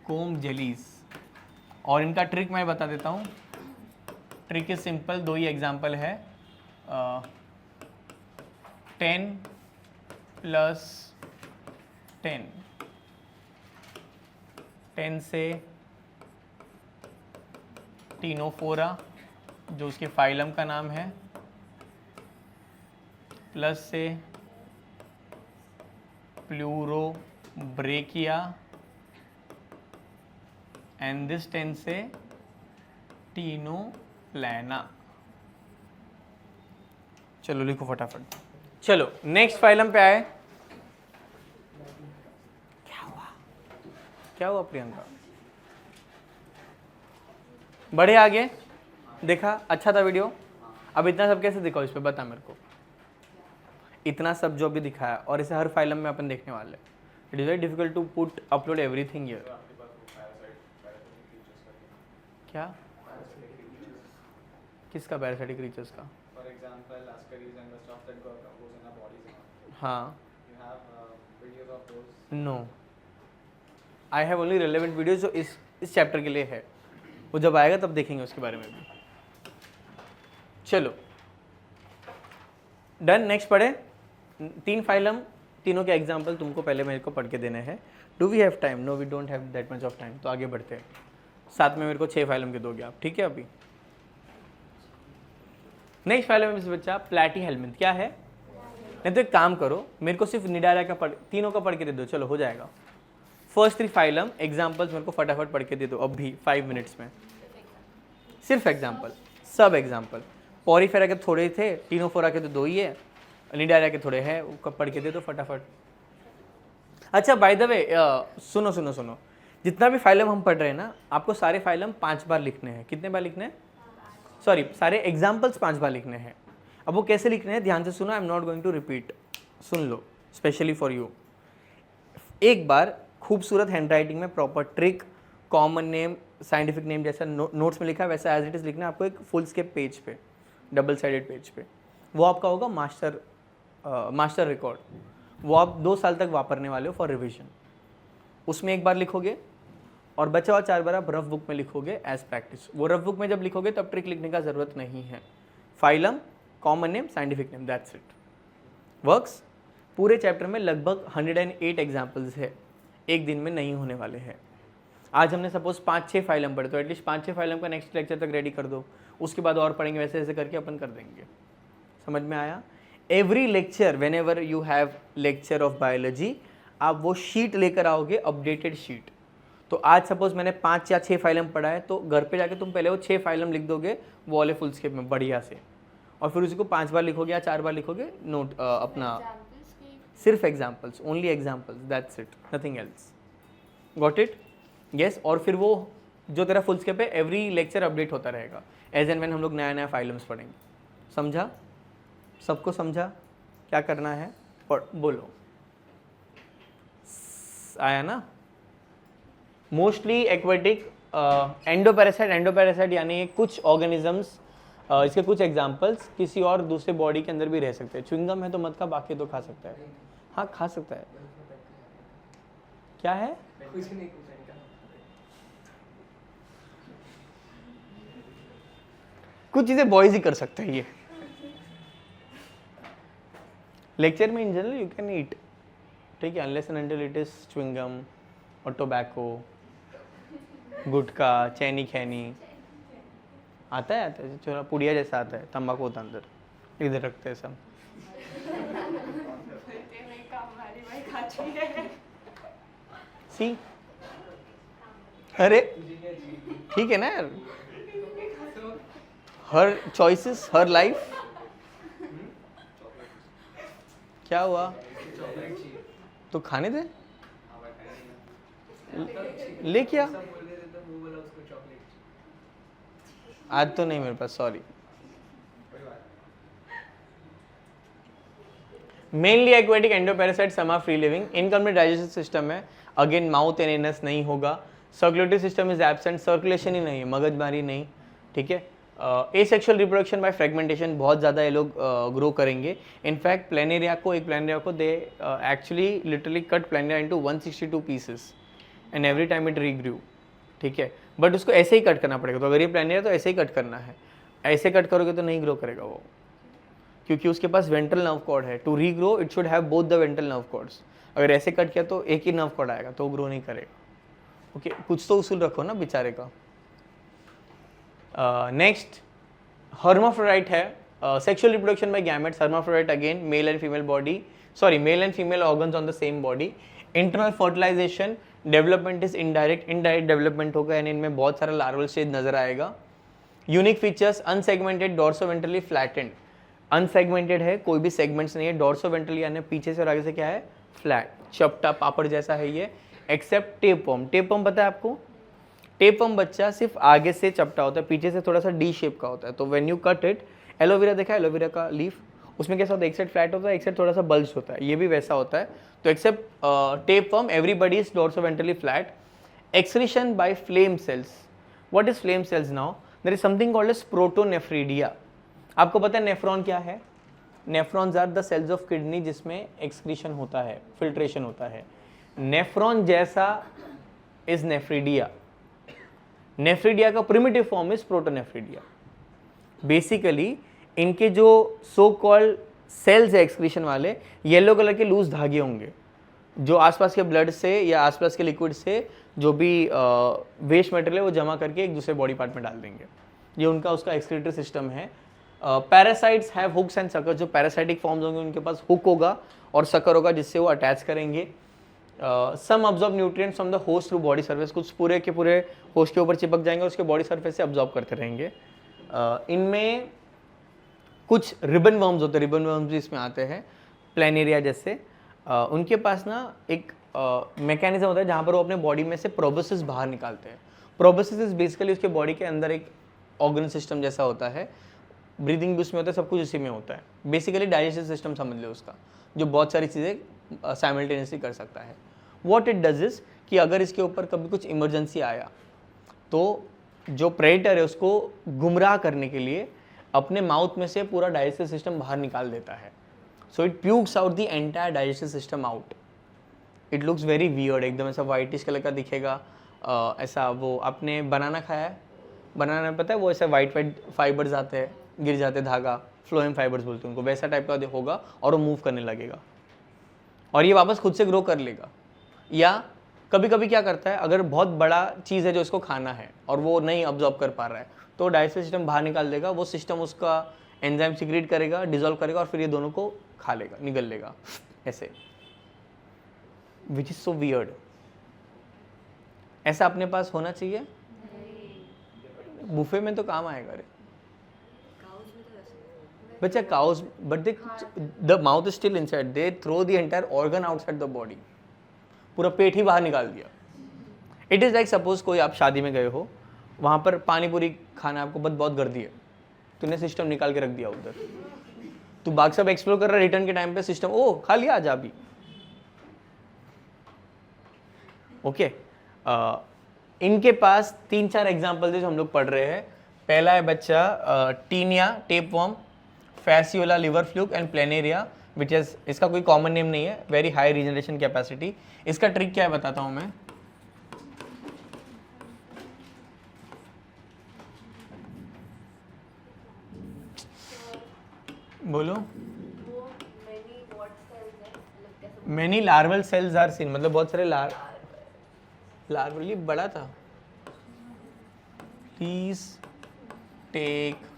Comb jellies. और इनका ट्रिक मैं बता देता हूँ। ट्रिक इज सिंपल, 2 ही एग्जाम्पल है। 10 + 10, 10 से टीनोफोरा जो उसके फाइलम का नाम है, प्लस से प्लूरोब्रेकिया, एंड दिस 10 से टीनोप्लेना। चलो लिखो फटाफट। चलो नेक्स्ट फाइलम पे आए। क्या हुआ प्रियंका? बढ़े आगे? देखा? अच्छा था वीडियो? अब इतना सब कैसे दिखाओ इस पे, बता मेरे को। इतना सब जो अभी दिखाया और इसे हर फाइलम में अपन देखने वाले। It is very difficult to put upload everything here. क्या? किसका? पैरासाइटिक क्रीचर्स का? For example, ascaris and the stuff that goes in our bodies. हाँ। You have videos of those. No, I have only relevant videos जो इस chapter के लिए है। वो जब आएगा तब देखेंगे उसके बारे में भी। चलो डन, नेक्स्ट पढ़े। 3 फाइलम, तीनों के एग्जाम्पल तुमको पहले मेरे को पढ़ के देने हैं। Do we have time? No, we don't have that much of time. तो आगे बढ़ते हैं। साथ में मेरे को 6 फाइलम के दोगे आप, ठीक है? अभी नेक्स्ट फाइलम में बच्चा प्लेटी हेलमिंथ। क्या है? नहीं तो एक काम करो, मेरे को सिर्फ निडारा का तीनों का पढ़ के दे दो, चलो हो जाएगा। फर्स्ट 3 फाइलम एग्जाम्पल्स मेरे को फटाफट पढ़ के दे दो अभी 5 मिनट्स में। सिर्फ एग्जाम्पल, सब एग्जाम्पल। पॉरीफेरा के थोड़े थे, टीनोफोरा के तो 2 ही है, निडारा के थोड़े हैं, वो पढ़ के दे दो फटाफट। अच्छा बाय द वे, सुनो सुनो सुनो, जितना भी फाइलम हम पढ़ रहे हैं ना, आपको सारे फाइलम 5 बार लिखने हैं। कितने बार लिखने हैं? सॉरी, सारे एग्जाम्पल्स 5 बार लिखने हैं। अब वो कैसे लिखने हैं ध्यान से सुनो, I am not going to repeat, सुन लो स्पेशली फॉर यू। एक बार खूबसूरत हैंडराइटिंग में proper trick, common name, scientific name जैसा नोट्स में लिखा है वैसा एज इट इज़ लिखना है आपको एक फुल स्केप पेज पे, डबल साइडेड पेज पे। वो आपका होगा मास्टर रिकॉर्ड। वो आप 2 साल तक वापरने वाले हो फॉर रिविजन। उसमें एक बार लिखोगे और बचा हुआ 4 बार आप रफ बुक में लिखोगे एज प्रैक्टिस। वो रफ बुक में जब लिखोगे तब ट्रिक लिखने का ज़रूरत नहीं है। Phylum, common name, scientific name, that's it, works. पूरे चैप्टर में लगभग 108 एग्जाम्पल्स है, एक दिन में नहीं होने वाले हैं। आज हमने सपोज 5-6 फाइलम पढ़े, तो एटलीस्ट 5-6 फाइलम का नेक्स्ट लेक्चर तक रेडी कर दो। उसके बाद और पढ़ेंगे, वैसे ऐसे करके अपन कर देंगे। समझ में आया? Every lecture when ever you have lecture of biology, आप वो शीट लेकर आओगे, अपडेटेड शीट। तो आज सपोज मैंने 5 या 6 फाइलम पढ़ा है, तो घर पे जाके तुम पहले वो 6 फाइलम लिख दोगे वो वाले फुल स्केप में बढ़िया से, और फिर उसी को 5 बार लिखोगे या 4 बार लिखोगे नोट अपना, सिर्फ examples, only examples, that's it, nothing else. Got it? Yes. और फिर वो जो तेरा फुल स्केप है एवरी लेक्चर अपडेट होता रहेगा एज एंड व्हेन हम लोग नया नया फाइलम्स पढ़ेंगे। समझा? सबको समझा क्या करना है? पढ़, बोलो। आया ना? मोस्टली एक्वेटिक एंडोपैरासाइट यानी कुछ ऑर्गेनिजम्स, इसके कुछ एग्जांपल्स किसी और दूसरे बॉडी के अंदर भी रह सकते हैं। च्युइंगम है तो मत खा, बाकी तो खा सकता है। हाँ खा सकता है। क्या है? कुछ नहीं, कुछ नहीं। कुछ चीजें बॉयज ही कर सकते हैं ये। लेक्चर में in general you can eat, ठीक है, unless and until it is chewing gum और टोबैको, गुटखा, चैनी खैनी आता है थोड़ा पुड़िया जैसा आता है, तंबाकू होता है अंदर, इधर रखते हैं सब। सी, अरे ठीक है ना यार, हर चॉइसेस, हर लाइफ। क्या हुआ? तो खाने दे, ले क्या? आज तो नहीं मेरे पास, sorry. Mainly aquatic endoparasite, some are free living, incomplete digestive system है, अगेन माउथ एंड एनस नहीं होगा, circulatory system is absent, circulation ही नहीं है, मगजमारी नहीं, ठीक है। एसेक्सुअल रिप्रोडक्शन बाय फ्रेगमेंटेशन, बहुत ज़्यादा ये लोग ग्रो करेंगे। इनफैक्ट प्लेनेरिया को they actually literally cut planaria into 162 pieces and every time it regrow, ठीक है। बट उसको ऐसे ही कट करना पड़ेगा, तो अगर ये प्लेनेरिया तो ऐसे ही कट करना है, ऐसे कट करोगे तो नहीं ग्रो करेगा वो, क्योंकि उसके पास वेंट्रल नर्व कॉर्ड है। To regrow it should have both the ventral nerve cords. अगर ऐसे कट किया तो एक ही नर्व कॉर्ड आएगा, तो ग्रो नहीं करेगा। ओके, कुछ तो उसूल रखो ना बेचारे का। नेक्स्ट हर्माफ्रोडाइट है, sexual reproduction by gametes. Hermaphrodite again male and female body, sorry male and female organs on the same body. Internal fertilisation, development is indirect, indirect development होगा यानी इनमें बहुत सारा लार्वल स्टेज नजर आएगा। Unique features, unsegmented, dorsoventrally flattened, unsegmented है, कोई भी सेगमेंट्स नहीं है, डॉर्सोवेंट्रली यानी पीछे से और आगे से क्या है, फ्लैट, चपटा पापड़ जैसा है ये, एक्सेप्ट टेपवर्म। टेपवर्म पता है आपको? टेपवर्म बच्चा सिर्फ आगे से चपटा होता है, पीछे से थोड़ा सा डी शेप का होता है। तो when you cut it, aloe vera देखा, एलोवेरा का लीफ, उसमें कैसा होता है, एक साइड फ्लैट होता है, एक साइड थोड़ा सा बल्ज होता है, ये भी वैसा होता है। तो except tapeworm everybody is dorsoventrally flat. Excretion by flame cells. What is flame cells now? There is something called as protonephridia. आपको पता है नेफ्रॉन क्या है? Nephrons are the cells of kidney जिसमें एक्सक्रीशन होता है, फिल्ट्रेशन होता है। नेफ्रॉन जैसा इज नेफ्रीडिया। नेफ्रीडिया का primitive form is protonephridia. Basically इनके जो सो कॉल्ड सेल्स है एक्सक्रीशन वाले, येलो कलर के लूज धागे होंगे जो आसपास के ब्लड से या आसपास के लिक्विड से जो भी वेस्ट मटेरियल है वो जमा करके एक दूसरे बॉडी पार्ट में डाल देंगे। ये उनका उसका एक्सक्रीटरी सिस्टम है। Parasites have hooks and sucker. जो पैरासाइटिक फॉर्म्स होंगे उनके पास हुक होगा और सकर होगा जिससे वो अटैच करेंगे। Some absorb nutrients from the host through body surface. कुछ पूरे के पूरे होस्ट के ऊपर चिपक जाएंगे और उसके बॉडी सरफेस से अब्जॉर्ब करते रहेंगे। इनमें कुछ रिबन वर्म्स होते हैं, रिबन वर्म्स भी इसमें आते हैं, प्लेनेरिया जैसे। उनके पास ना एक मैकेनिज्म होता है जहाँ पर वो अपने बॉडी में से प्रोबोसिस बाहर निकालते हैं। प्रोबोसिस इज बेसिकली उसके बॉडी के अंदर एक ऑर्गन सिस्टम जैसा होता है, ब्रीदिंग भी उसमें होता है, सब कुछ उसी में होता है। बेसिकली डाइजेस्टिव सिस्टम समझ लो उसका, जो बहुत सारी चीज़ें साइमल्टेनियसली कर सकता है। व्हाट इट डज इज कि अगर इसके ऊपर कभी कुछ इमरजेंसी आया तो जो प्रेडेटर है उसको गुमराह करने के लिए अपने माउथ में से पूरा डाइजेस्टिव सिस्टम बाहर निकाल देता है। So it pukes out the entire digestive system out. It looks very weird, एकदम ऐसा वाइटिश कलर का दिखेगा। ऐसा वो आपने बनाना खाया है? बनाना पता है वो ऐसे वाइट फाइबर्स आते हैं, गिर जाते धागा, फ्लोएम फाइबर्स बोलते हैं उनको, वैसा टाइप का होगा और वो मूव करने लगेगा और ये वापस खुद से ग्रो कर लेगा। या कभी कभी क्या करता है, अगर बहुत बड़ा चीज़ है जो इसको खाना है और वो नहीं अब्जॉर्ब कर पा रहा है तो डाइजेस्टिव सिस्टम बाहर निकाल देगा, वो सिस्टम उसका एंजाइम सिक्रीट करेगा, डिसॉल्व करेगा और फिर ये दोनों को खा लेगा, निगल लेगा ऐसे, विच इज सो वियर्ड। ऐसा अपने पास होना चाहिए, बुफे में तो काम आएगा रे बच्चा, cause, but they the mouth is still inside, they throw the entire organ outside the body, पूरा पेट ही बाहर निकाल दिया। इट इज लाइक सपोज कोई आप शादी में गए हो, वहां पर पानी पूरी खाना आपको बहुत गर्दी है, तूने सिस्टम निकाल के रख दिया उधर, तू बाग सब एक्सप्लोर कर रहा है, रिटर्न के टाइम पे सिस्टम ओ खा लिया आज अभी। ओके इनके पास 3-4 एग्जाम्पल जो हम लोग पढ़ रहे हैं। पहला है बच्चा taenia, tapeworm, fasciola, liver fluke and planaria, which is, इसका कोई कॉमन नेम नहीं है, वेरी हाई रीजनरेशन कैपेसिटी। इसका ट्रिक क्या है बताता हूं मैं। बोलो। Many larval cells are seen, मतलब बहुत सारे लार्वली बड़ा था। Please take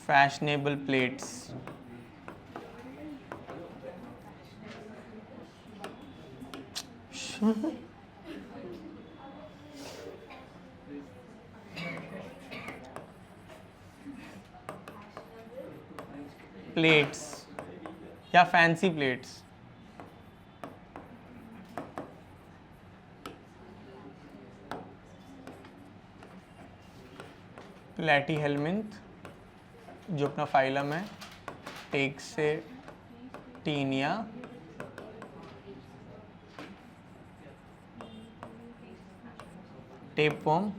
fashionable plates. Plates या fancy plates. प्लेटीहेलमिंथ जो अपना फाइलम है, टेक से taenia, tapeworm,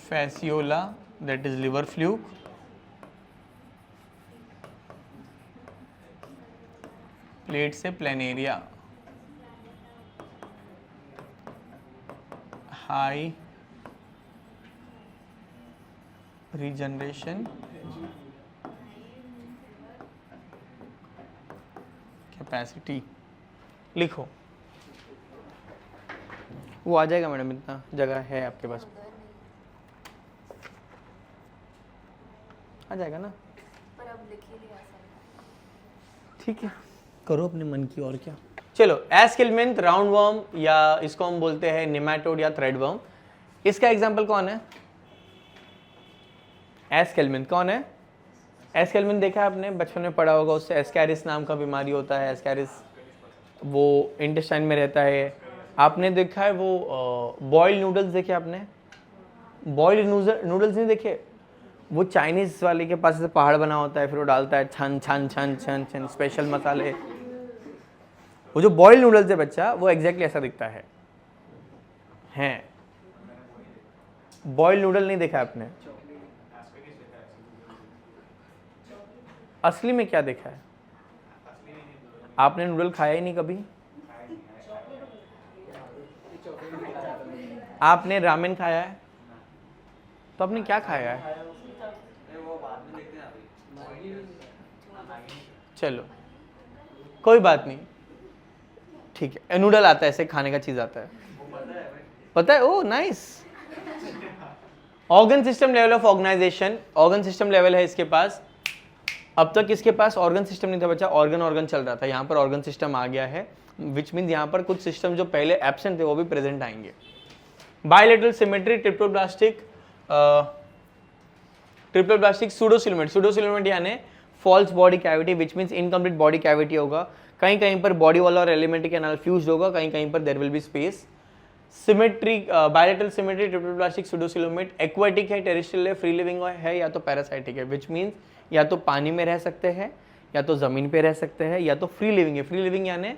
fasciola that is liver fluke, plate से प्लेनेरिया, हाई रीजनरेशन कैपेसिटी। लिखो, वो आ जाएगा मैडम, इतना जगह है आपके पास, आ जाएगा ना, पर अब लिख ही लिया सर। ठीक है, करो अपने मन की, और क्या। चलो, एस्केलमिंथ, राउंड वर्म, या इसको हम बोलते हैं निमेटोड या थ्रेड वर्म। इसका एग्जाम्पल कौन है? एस्केलमिंथ कौन है? एस्केलमिंथ देखा है आपने, बचपन में पढ़ा होगा, उससे एस्कैरिस नाम का बीमारी होता है। एस्कैरिस वो इंटेस्टाइन में रहता है। आपने देखा है वो बॉइल्ड नूडल्स देखे आपने? बॉइल्ड नूडल्स नहीं देखे? वो चाइनीज वाले के पास से पहाड़ बना होता है, फिर वो डालता है छन छन छन छन छन स्पेशल मसाले। वो जो बॉइल्ड नूडल्स है बच्चा, वो एग्जैक्टली ऐसा दिखता है। हैं बॉइल्ड नूडल नहीं देखा आपने? असली में क्या देखा है आपने? नूडल खाया ही नहीं कभी? आपने रामेन खाया है? तो आपने क्या खाया है? चलो कोई बात नहीं, ठीक है। नूडल आता है, ऐसे खाने का चीज आता है, पता है? Oh nice. Organ system level of organisation, organ system level है इसके पास। अब तक इसके पास ऑर्गन सिस्टम नहीं था बच्चा, ऑर्गन चल रहा था। यहाँ पर ऑर्गन सिस्टम आ गया है, विच मीन्स यहाँ पर कुछ सिस्टम जो पहले एब्सेंट थे वो भी प्रेजेंट आएंगे। बायलेटरल सिमेट्री, ट्रिप्लोब्लास्टिक सूडोसिलोमेट यानी false body cavity, which means incomplete body cavity होगा। कहीं कहीं पर बॉडी वाला और एलिमेंट्री कैनाल फ्यूज्ड होगा, कहीं कहीं पर there will be space. Symmetry, bilateral symmetry, triploblastic pseudocoelomate aquatic है, टेरेस्ट्रियल है, फ्री लिविंग है, या तो पैरासाइटिक है, विच मीन्स या तो पानी में रह सकते हैं, या तो जमीन पे रह सकते हैं, या तो फ्री लिविंग है। फ्री लिविंग यानी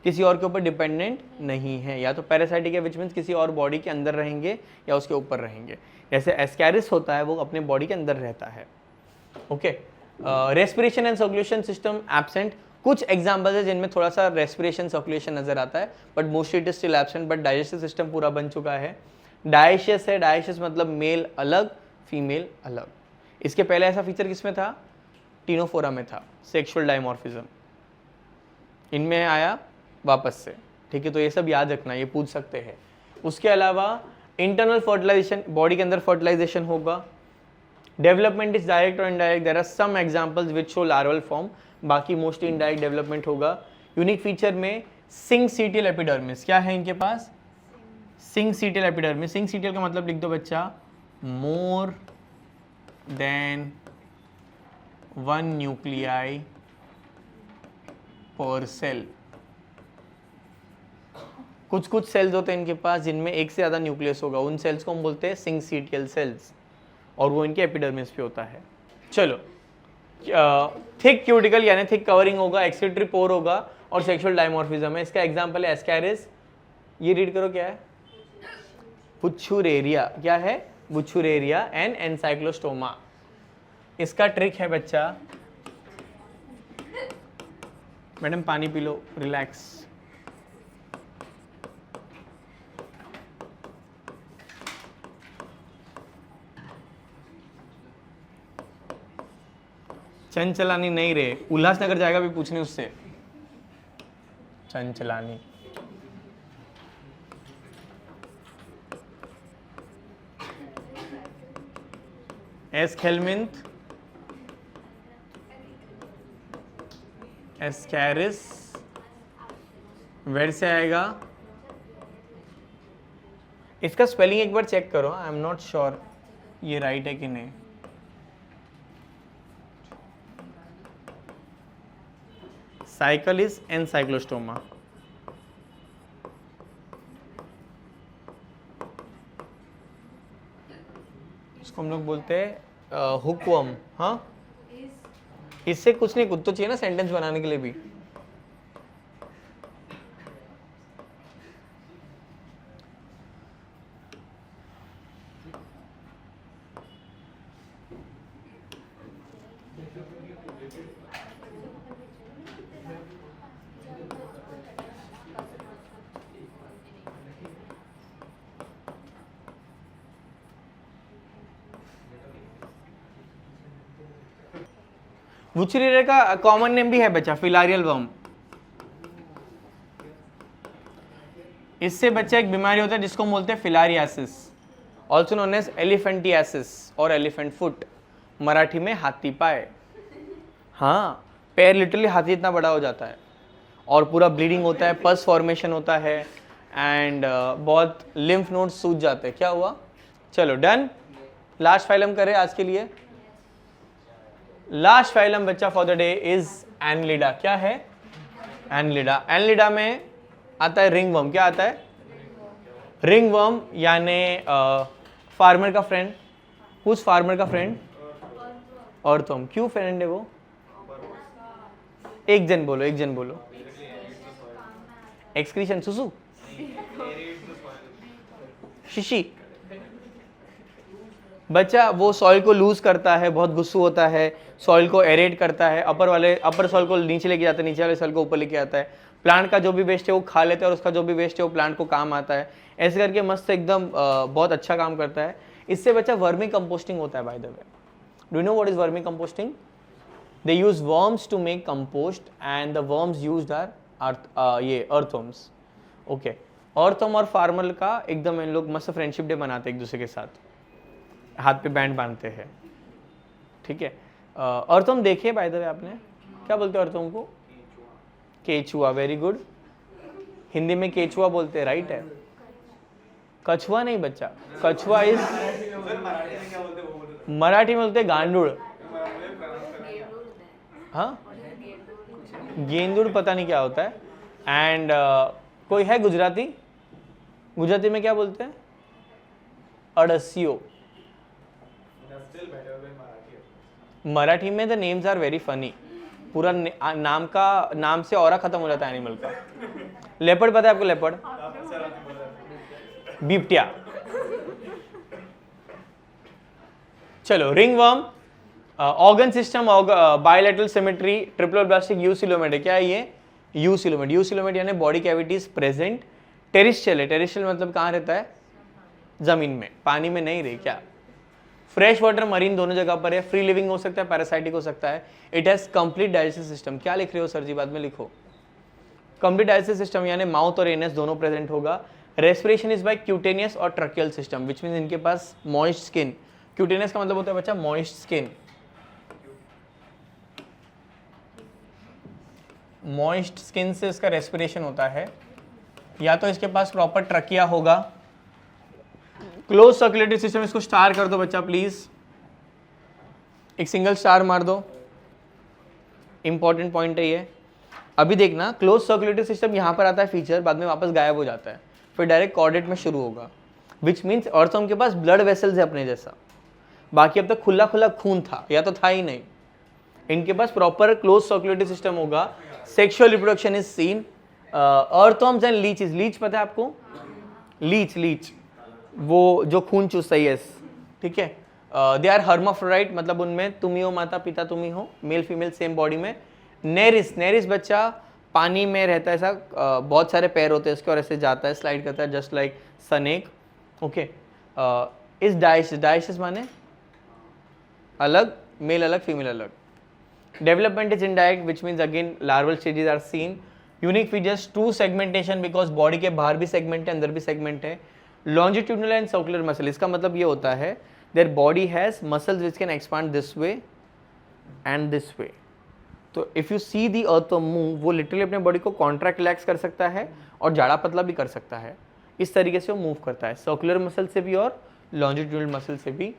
किसी और के ऊपर डिपेंडेंट नहीं है, या तो पैरासाइटिक है, विच मीन्स किसी और बॉडी के अंदर रहेंगे या उसके ऊपर रहेंगे। जैसे एस्कैरिस होता है, वो अपने बॉडी के अंदर रहता है। Okay, respiration and circulation system absent. कुछ एग्जाम्पल्स है जिनमें थोड़ा सा रेस्पिरेशन सर्कुलेशन नजर आता है, but mostly it is still absent. But digestive system पूरा बन चुका है। डायशियस है, डायशियस मतलब मेल अलग फीमेल अलग। इसके पहले ऐसा फीचर किसमें था? टीनोफोरा में था, सेक्सुअल डायमॉर्फिज्म। इनमें आया वापस से, ठीक है। तो ये सब याद रखना, ये पूछ सकते हैं। उसके अलावा इंटरनल फर्टिलाइजेशन, बॉडी के अंदर फर्टिलाइजेशन होगा। डेवलपमेंट इज डायरेक्ट और indirect, there are some examples which show larval form, बाकी मोस्टली इनडायरेक्ट डेवलपमेंट होगा। यूनिक फीचर में सिंक-सीटियल एपिडर्मिस, क्या है इनके पास? सिंक-सीटियल एपिडर्मिस। सिंक-सीटियल का मतलब लिख दो बच्चा, मोर देन वन न्यूक्लियाई पर सेल। कुछ कुछ सेल्स होते हैं इनके पास जिनमें एक से ज़्यादा न्यूक्लियस होगा, उन सेल्स को हम बोलते हैं सिंक-सीटियल सेल्स, और वो इनके एपिडर्मिस पे होता है। चलो, थिक क्यूटिकल यानी थिक कवरिंग होगा, एक्सक्रीटरी पोर होगा, और सेक्सुअल डायमॉर्फिज्म है। इसका एग्जांपल है एस्कैरिस। ये रीड करो, क्या है? बुच्छुरेरिया। क्या है? बुच्छुरेरिया एंड एनसाइक्लोस्टोमा। इसका ट्रिक है बच्चा, मैडम पानी पी लो, रिलैक्स। चंचलानी नहीं रे, उल्लासनगर जाएगा भी पूछने उससे। चंचलानी एस्केलमिंथ, एस्कैरिस, वेर से आएगा? इसका स्पेलिंग एक बार चेक करो, आई एम नॉट श्योर ये राइट है कि नहीं। साइकलिस एनसाइक्लोस्टोमा। इसको हम लोग बोलते हैं हुकवर्म। हाँ, इससे कुछ नहीं, कुछ तो चाहिए ना सेंटेंस बनाने के लिए भी। वुचुरेरिया का कॉमन नेम भी है बच्चा, फिलारियल वर्म। इससे बच्चा एक बीमारी होता है जिसको हम बोलते हैं filariasis, also known as elephantiasis और एलिफेंट फुट, मराठी में हाथी पाय। हाँ, पैर लिटरली हाथी इतना बड़ा हो जाता है और पूरा ब्लीडिंग होता है, पस फॉर्मेशन होता है एंड बहुत लिम्फ नोड्स सूज जाते हैं। क्या हुआ? चलो डन। लास्ट फाइलम करें आज के लिए। लास्ट फाइलम बच्चा for the day is Annelida. क्या है? एनलिडा। एनलिडा में आता है रिंगवर्म। क्या आता है? रिंगवर्म यानी फार्मर का फ्रेंड। हुज फार्मर का फ्रेंड? अर्थवर्म। क्यों फ्रेंड है वो? एक जन बोलो, एक जन बोलो। एक्सक्रीशन, सुसु, शिशी। बच्चा वो सॉइल को लूज करता है, बहुत गुस्सू होता है, सॉइल को एरेट करता है, अपर सॉइल को नीचे लेके जाता है, नीचे वाले सॉइल को ऊपर लेके आता है। प्लांट का जो भी वेस्ट है वो खा लेता है और उसका जो भी वेस्ट है वो प्लांट को काम आता है। ऐसे करके मस्त एकदम बहुत अच्छा काम करता है। इससे बच्चा वर्मी कंपोस्टिंग होता है। By the way, do you know what is vermicomposting? They use worms to make compost and the worms used are ये अर्थवर्म्स। ओके, अर्थवर्म और फार्मर का एकदम इन लोग मस्त फ्रेंडशिप डे मनाते हैं एक दूसरे के साथ, हाथ पे बैंड बांधते हैं। ठीक है, अर्थवर्म देखिए बाय द वे आपने, क्या बोलते हैं अर्थवर्म को? केचुआ। Very good. हिंदी में केचुआ बोलते हैं, राइट है। कछुआ नहीं बच्चा, कछुआ इज मराठी में बोलते हैं गांडूड़। हाँ, गेंदुड़ पता नहीं क्या होता है। एंड कोई है गुजराती? गुजराती में क्या बोलते हैं? अड़सियो। मराठी में the names are very funny. पूरा नाम से औरा खत्म हो जाता है एनिमल का। लेपर्ड पता है आपको? लेपर्ड, बिबटिया। चलो, ringworm, organ system, bilateral symmetry, triploblastic eucoelomate. क्या है ये? यूसिलोमेट। यूसिलोमेट यानी बॉडी कैविटीज प्रेजेंट। टेरिस्ट्रियल है। टेरिस्ट्रियल मतलब कहाँ रहता है? जमीन में, पानी में नहीं रहे। क्या? फ्रेश वाटर, मरीन, दोनों जगह पर है। फ्री लिविंग हो सकता है, पैरासाइटिक हो सकता है। It has complete digestive system. क्या लिख रहे हो सर जी? बाद में लिखो। कंप्लीट डाइजेस्टिव सिस्टम यानी माउथ और एनस दोनों प्रेजेंट होगा। रेस्पिरेशन इज बाय क्यूटेनियस और ट्रकियल सिस्टम विच मीन इनके पास मॉइस्ट स्किन। क्यूटेनियस का मतलब होता है बच्चा मॉइस्ट स्किन, मॉइस्ट स्किन से इसका रेस्पिरेशन होता है। या तो इसके पास प्रॉपर ट्रकिया होगा। क्लोज सर्कुलेटरी सिस्टम, इसको स्टार कर दो बच्चा प्लीज, एक सिंगल स्टार मार दो, इंपॉर्टेंट पॉइंट है ये। अभी देखना क्लोज सर्कुलेटरी सिस्टम यहाँ पर आता है फीचर, बाद में वापस गायब हो जाता है, फिर डायरेक्ट कॉर्डेट में शुरू होगा, विच मीन्स अर्थवर्म के पास ब्लड वेसल्स है अपने जैसा। बाकी अब तक खुला खुला खून था या तो था ही नहीं, इनके पास प्रॉपर क्लोज सर्कुलेटरी सिस्टम होगा। Sexual reproduction is seen. Earthworms and leeches, leech पता है आपको? लीच वो जो खून चूसता है, ठीक है। दे आर हर्माफ्रोडाइट, मतलब उनमें तुम ही हो माता पिता तुम ही हो, मेल फीमेल सेम बॉडी में। नेरिस बच्चा पानी में रहता है, ऐसा बहुत सारे पैर होते हैं इसके और ऐसे जाता है, स्लाइड करता है जस्ट लाइक सनेक। ओके, इस डाइसिस माने अलग, मेल अलग फीमेल अलग। Development is indirect which means again larval stages are seen. Unique features, true segmentation because body के बाहर भी सेगमेंट है अंदर भी सेगमेंट है। लॉन्जिट्यूडनल एंड सर्कुलर मसल, इसका मतलब ये होता है their body has muscles which can expand this way and this way. तो if you see the earthworm move, वो लिटरली अपने बॉडी को कॉन्ट्रैक्ट रिलैक्स कर सकता है और जाड़ा पतला भी कर सकता है। इस तरीके से वो मूव करता है, सर्कुलर मसल से भी और लॉन्जिट्यूडनल मसल से भी।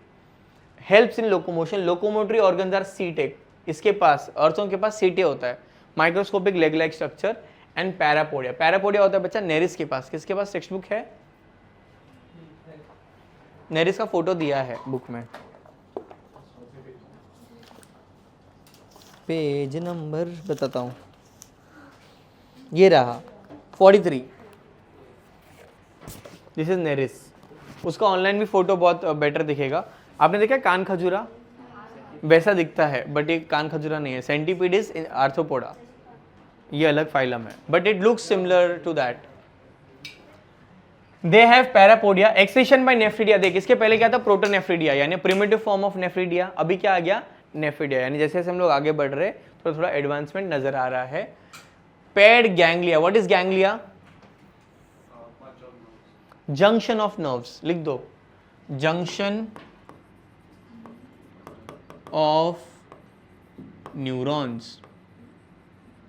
Helps in locomotion, locomotory organs are setae, इसके पास अर्थवर्म के पास सीटे होता है, microscopic leg like structure and parapodia. Parapodia होता है बच्चा नेरिस के पास। किसके पास टेक्स्ट बुक है? नेरिस का फोटो दिया है बुक में, पेज नंबर बताता हूँ, ये रहा 43। This is nereis. उसका ऑनलाइन भी फोटो बहुत बेटर दिखेगा। आपने देखा कान खजूरा वैसा दिखता है, बट ये कान खजूरा नहीं है। सेंटीपीडिस आर्थ्रोपोडा, ये अलग फाइलम है, but it looks similar to that. They have parapodia, excretion by nephridia. देख इसके पहले क्या था? प्रोटोनेफ्रिडिया यानी प्रिमिटिव फॉर्म ऑफ नेफ्रिडिया। अभी क्या आ गया? नेफ्रिडिया, यानी जैसे जैसे हम लोग आगे बढ़ रहे तो थोड़ा एडवांसमेंट नजर आ रहा है। Paid ganglia, what is ganglia? Junction of nerves, लिख दो, junction of neurons.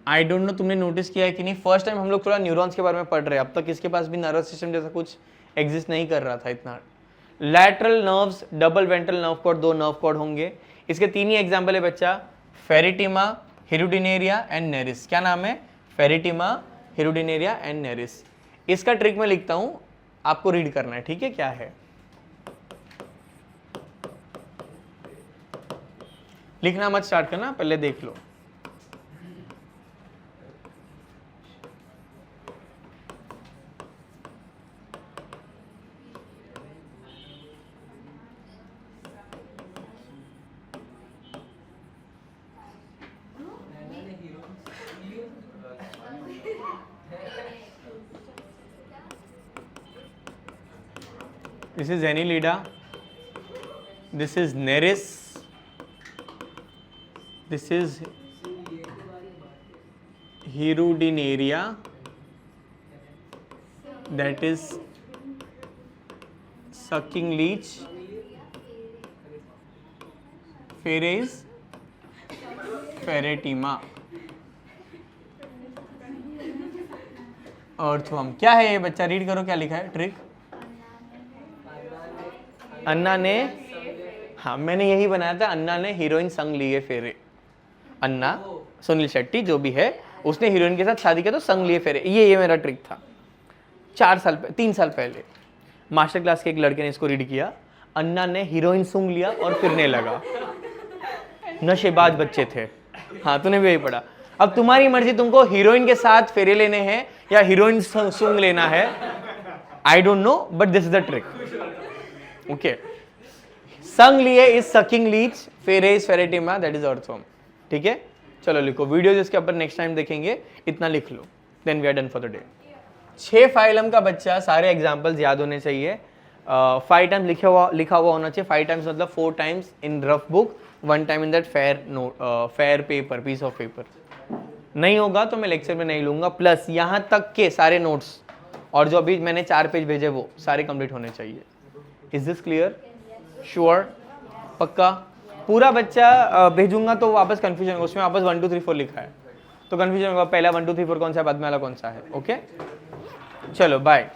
I don't know तुमने नोटिस किया है कि नहीं, फर्स्ट टाइम हम लोग थोड़ा न्यूरॉन्स के बारे में पढ़ रहे हैं। अब तक इसके पास भी नर्वस सिस्टम जैसा कुछ एग्जिस्ट नहीं कर रहा था इतना। Lateral nerves, double ventral nerve cord, दो नर्व कॉर्ड होंगे। इसके तीन ही एग्जाम्पल है बच्चा, फेरिटिमा, हिरुडिनेरिया एंड नेरिस। क्या नाम है? Pheretima, hirudinaria and nereis. इसका ट्रिक मैं लिखता हूं, आपको रीड करना है, ठीक है? क्या है लिखना मत स्टार्ट करना, पहले देख लो। This is Annelida, this is Neris, this is Hirudinaria, that is sucking leech, Fere is Feretima, earthworm. क्या है ये बच्चा? रीड करो, क्या लिखा है ट्रिक? अन्ना ने, हाँ मैंने यही बनाया था, अन्ना ने हीरोइन संग लिए फेरे। अन्ना सुनील शेट्टी जो भी है, उसने हीरोइन के साथ शादी किया तो संग लिए फेरे। ये मेरा ट्रिक था 3 साल पहले। मास्टर क्लास के एक लड़के ने इसको रीड किया, अन्ना ने हीरोइन सूंघ लिया और फिरने लगा। नशेबाज बच्चे थे। हाँ तूने भी यही पढ़ा। अब तुम्हारी मर्जी, तुमको हीरोइन के साथ फेरे लेने हैं या हीरोइन सूंघ लेना है, I don't know, but this is the trick. Okay, संग लिए इज सकिंग लीच, फेरे is Pheretima, that is earthworm. ठीक है, चलो लिखो। वीडियो जिसके ऊपर नेक्स्ट टाइम देखेंगे, इतना लिख लो, then we are done for the day. 6 phylum का बच्चा, सारे एग्जाम्पल्स याद होने चाहिए। 5 टाइम्स लिखा हुआ होना चाहिए। 5 टाइम्स मतलब 4 times in rough book, 1 time in that fair paper, piece of paper. नहीं होगा तो मैं लेक्चर में नहीं लूँगा, प्लस यहाँ तक के सारे नोट्स और जो अभी मैंने 4 पेज भेजे वो सारे कंप्लीट होने चाहिए। Is this clear? श्योर? पक्का? पूरा बच्चा भेजूंगा तो वापस कन्फ्यूजन होगा, उसमें वापस 1 2 3 4 लिखा है तो कन्फ्यूजन होगा, पहला 1 2 3 4 कौन सा है, बाद में वाला कौन सा है। ओके, चलो बाय।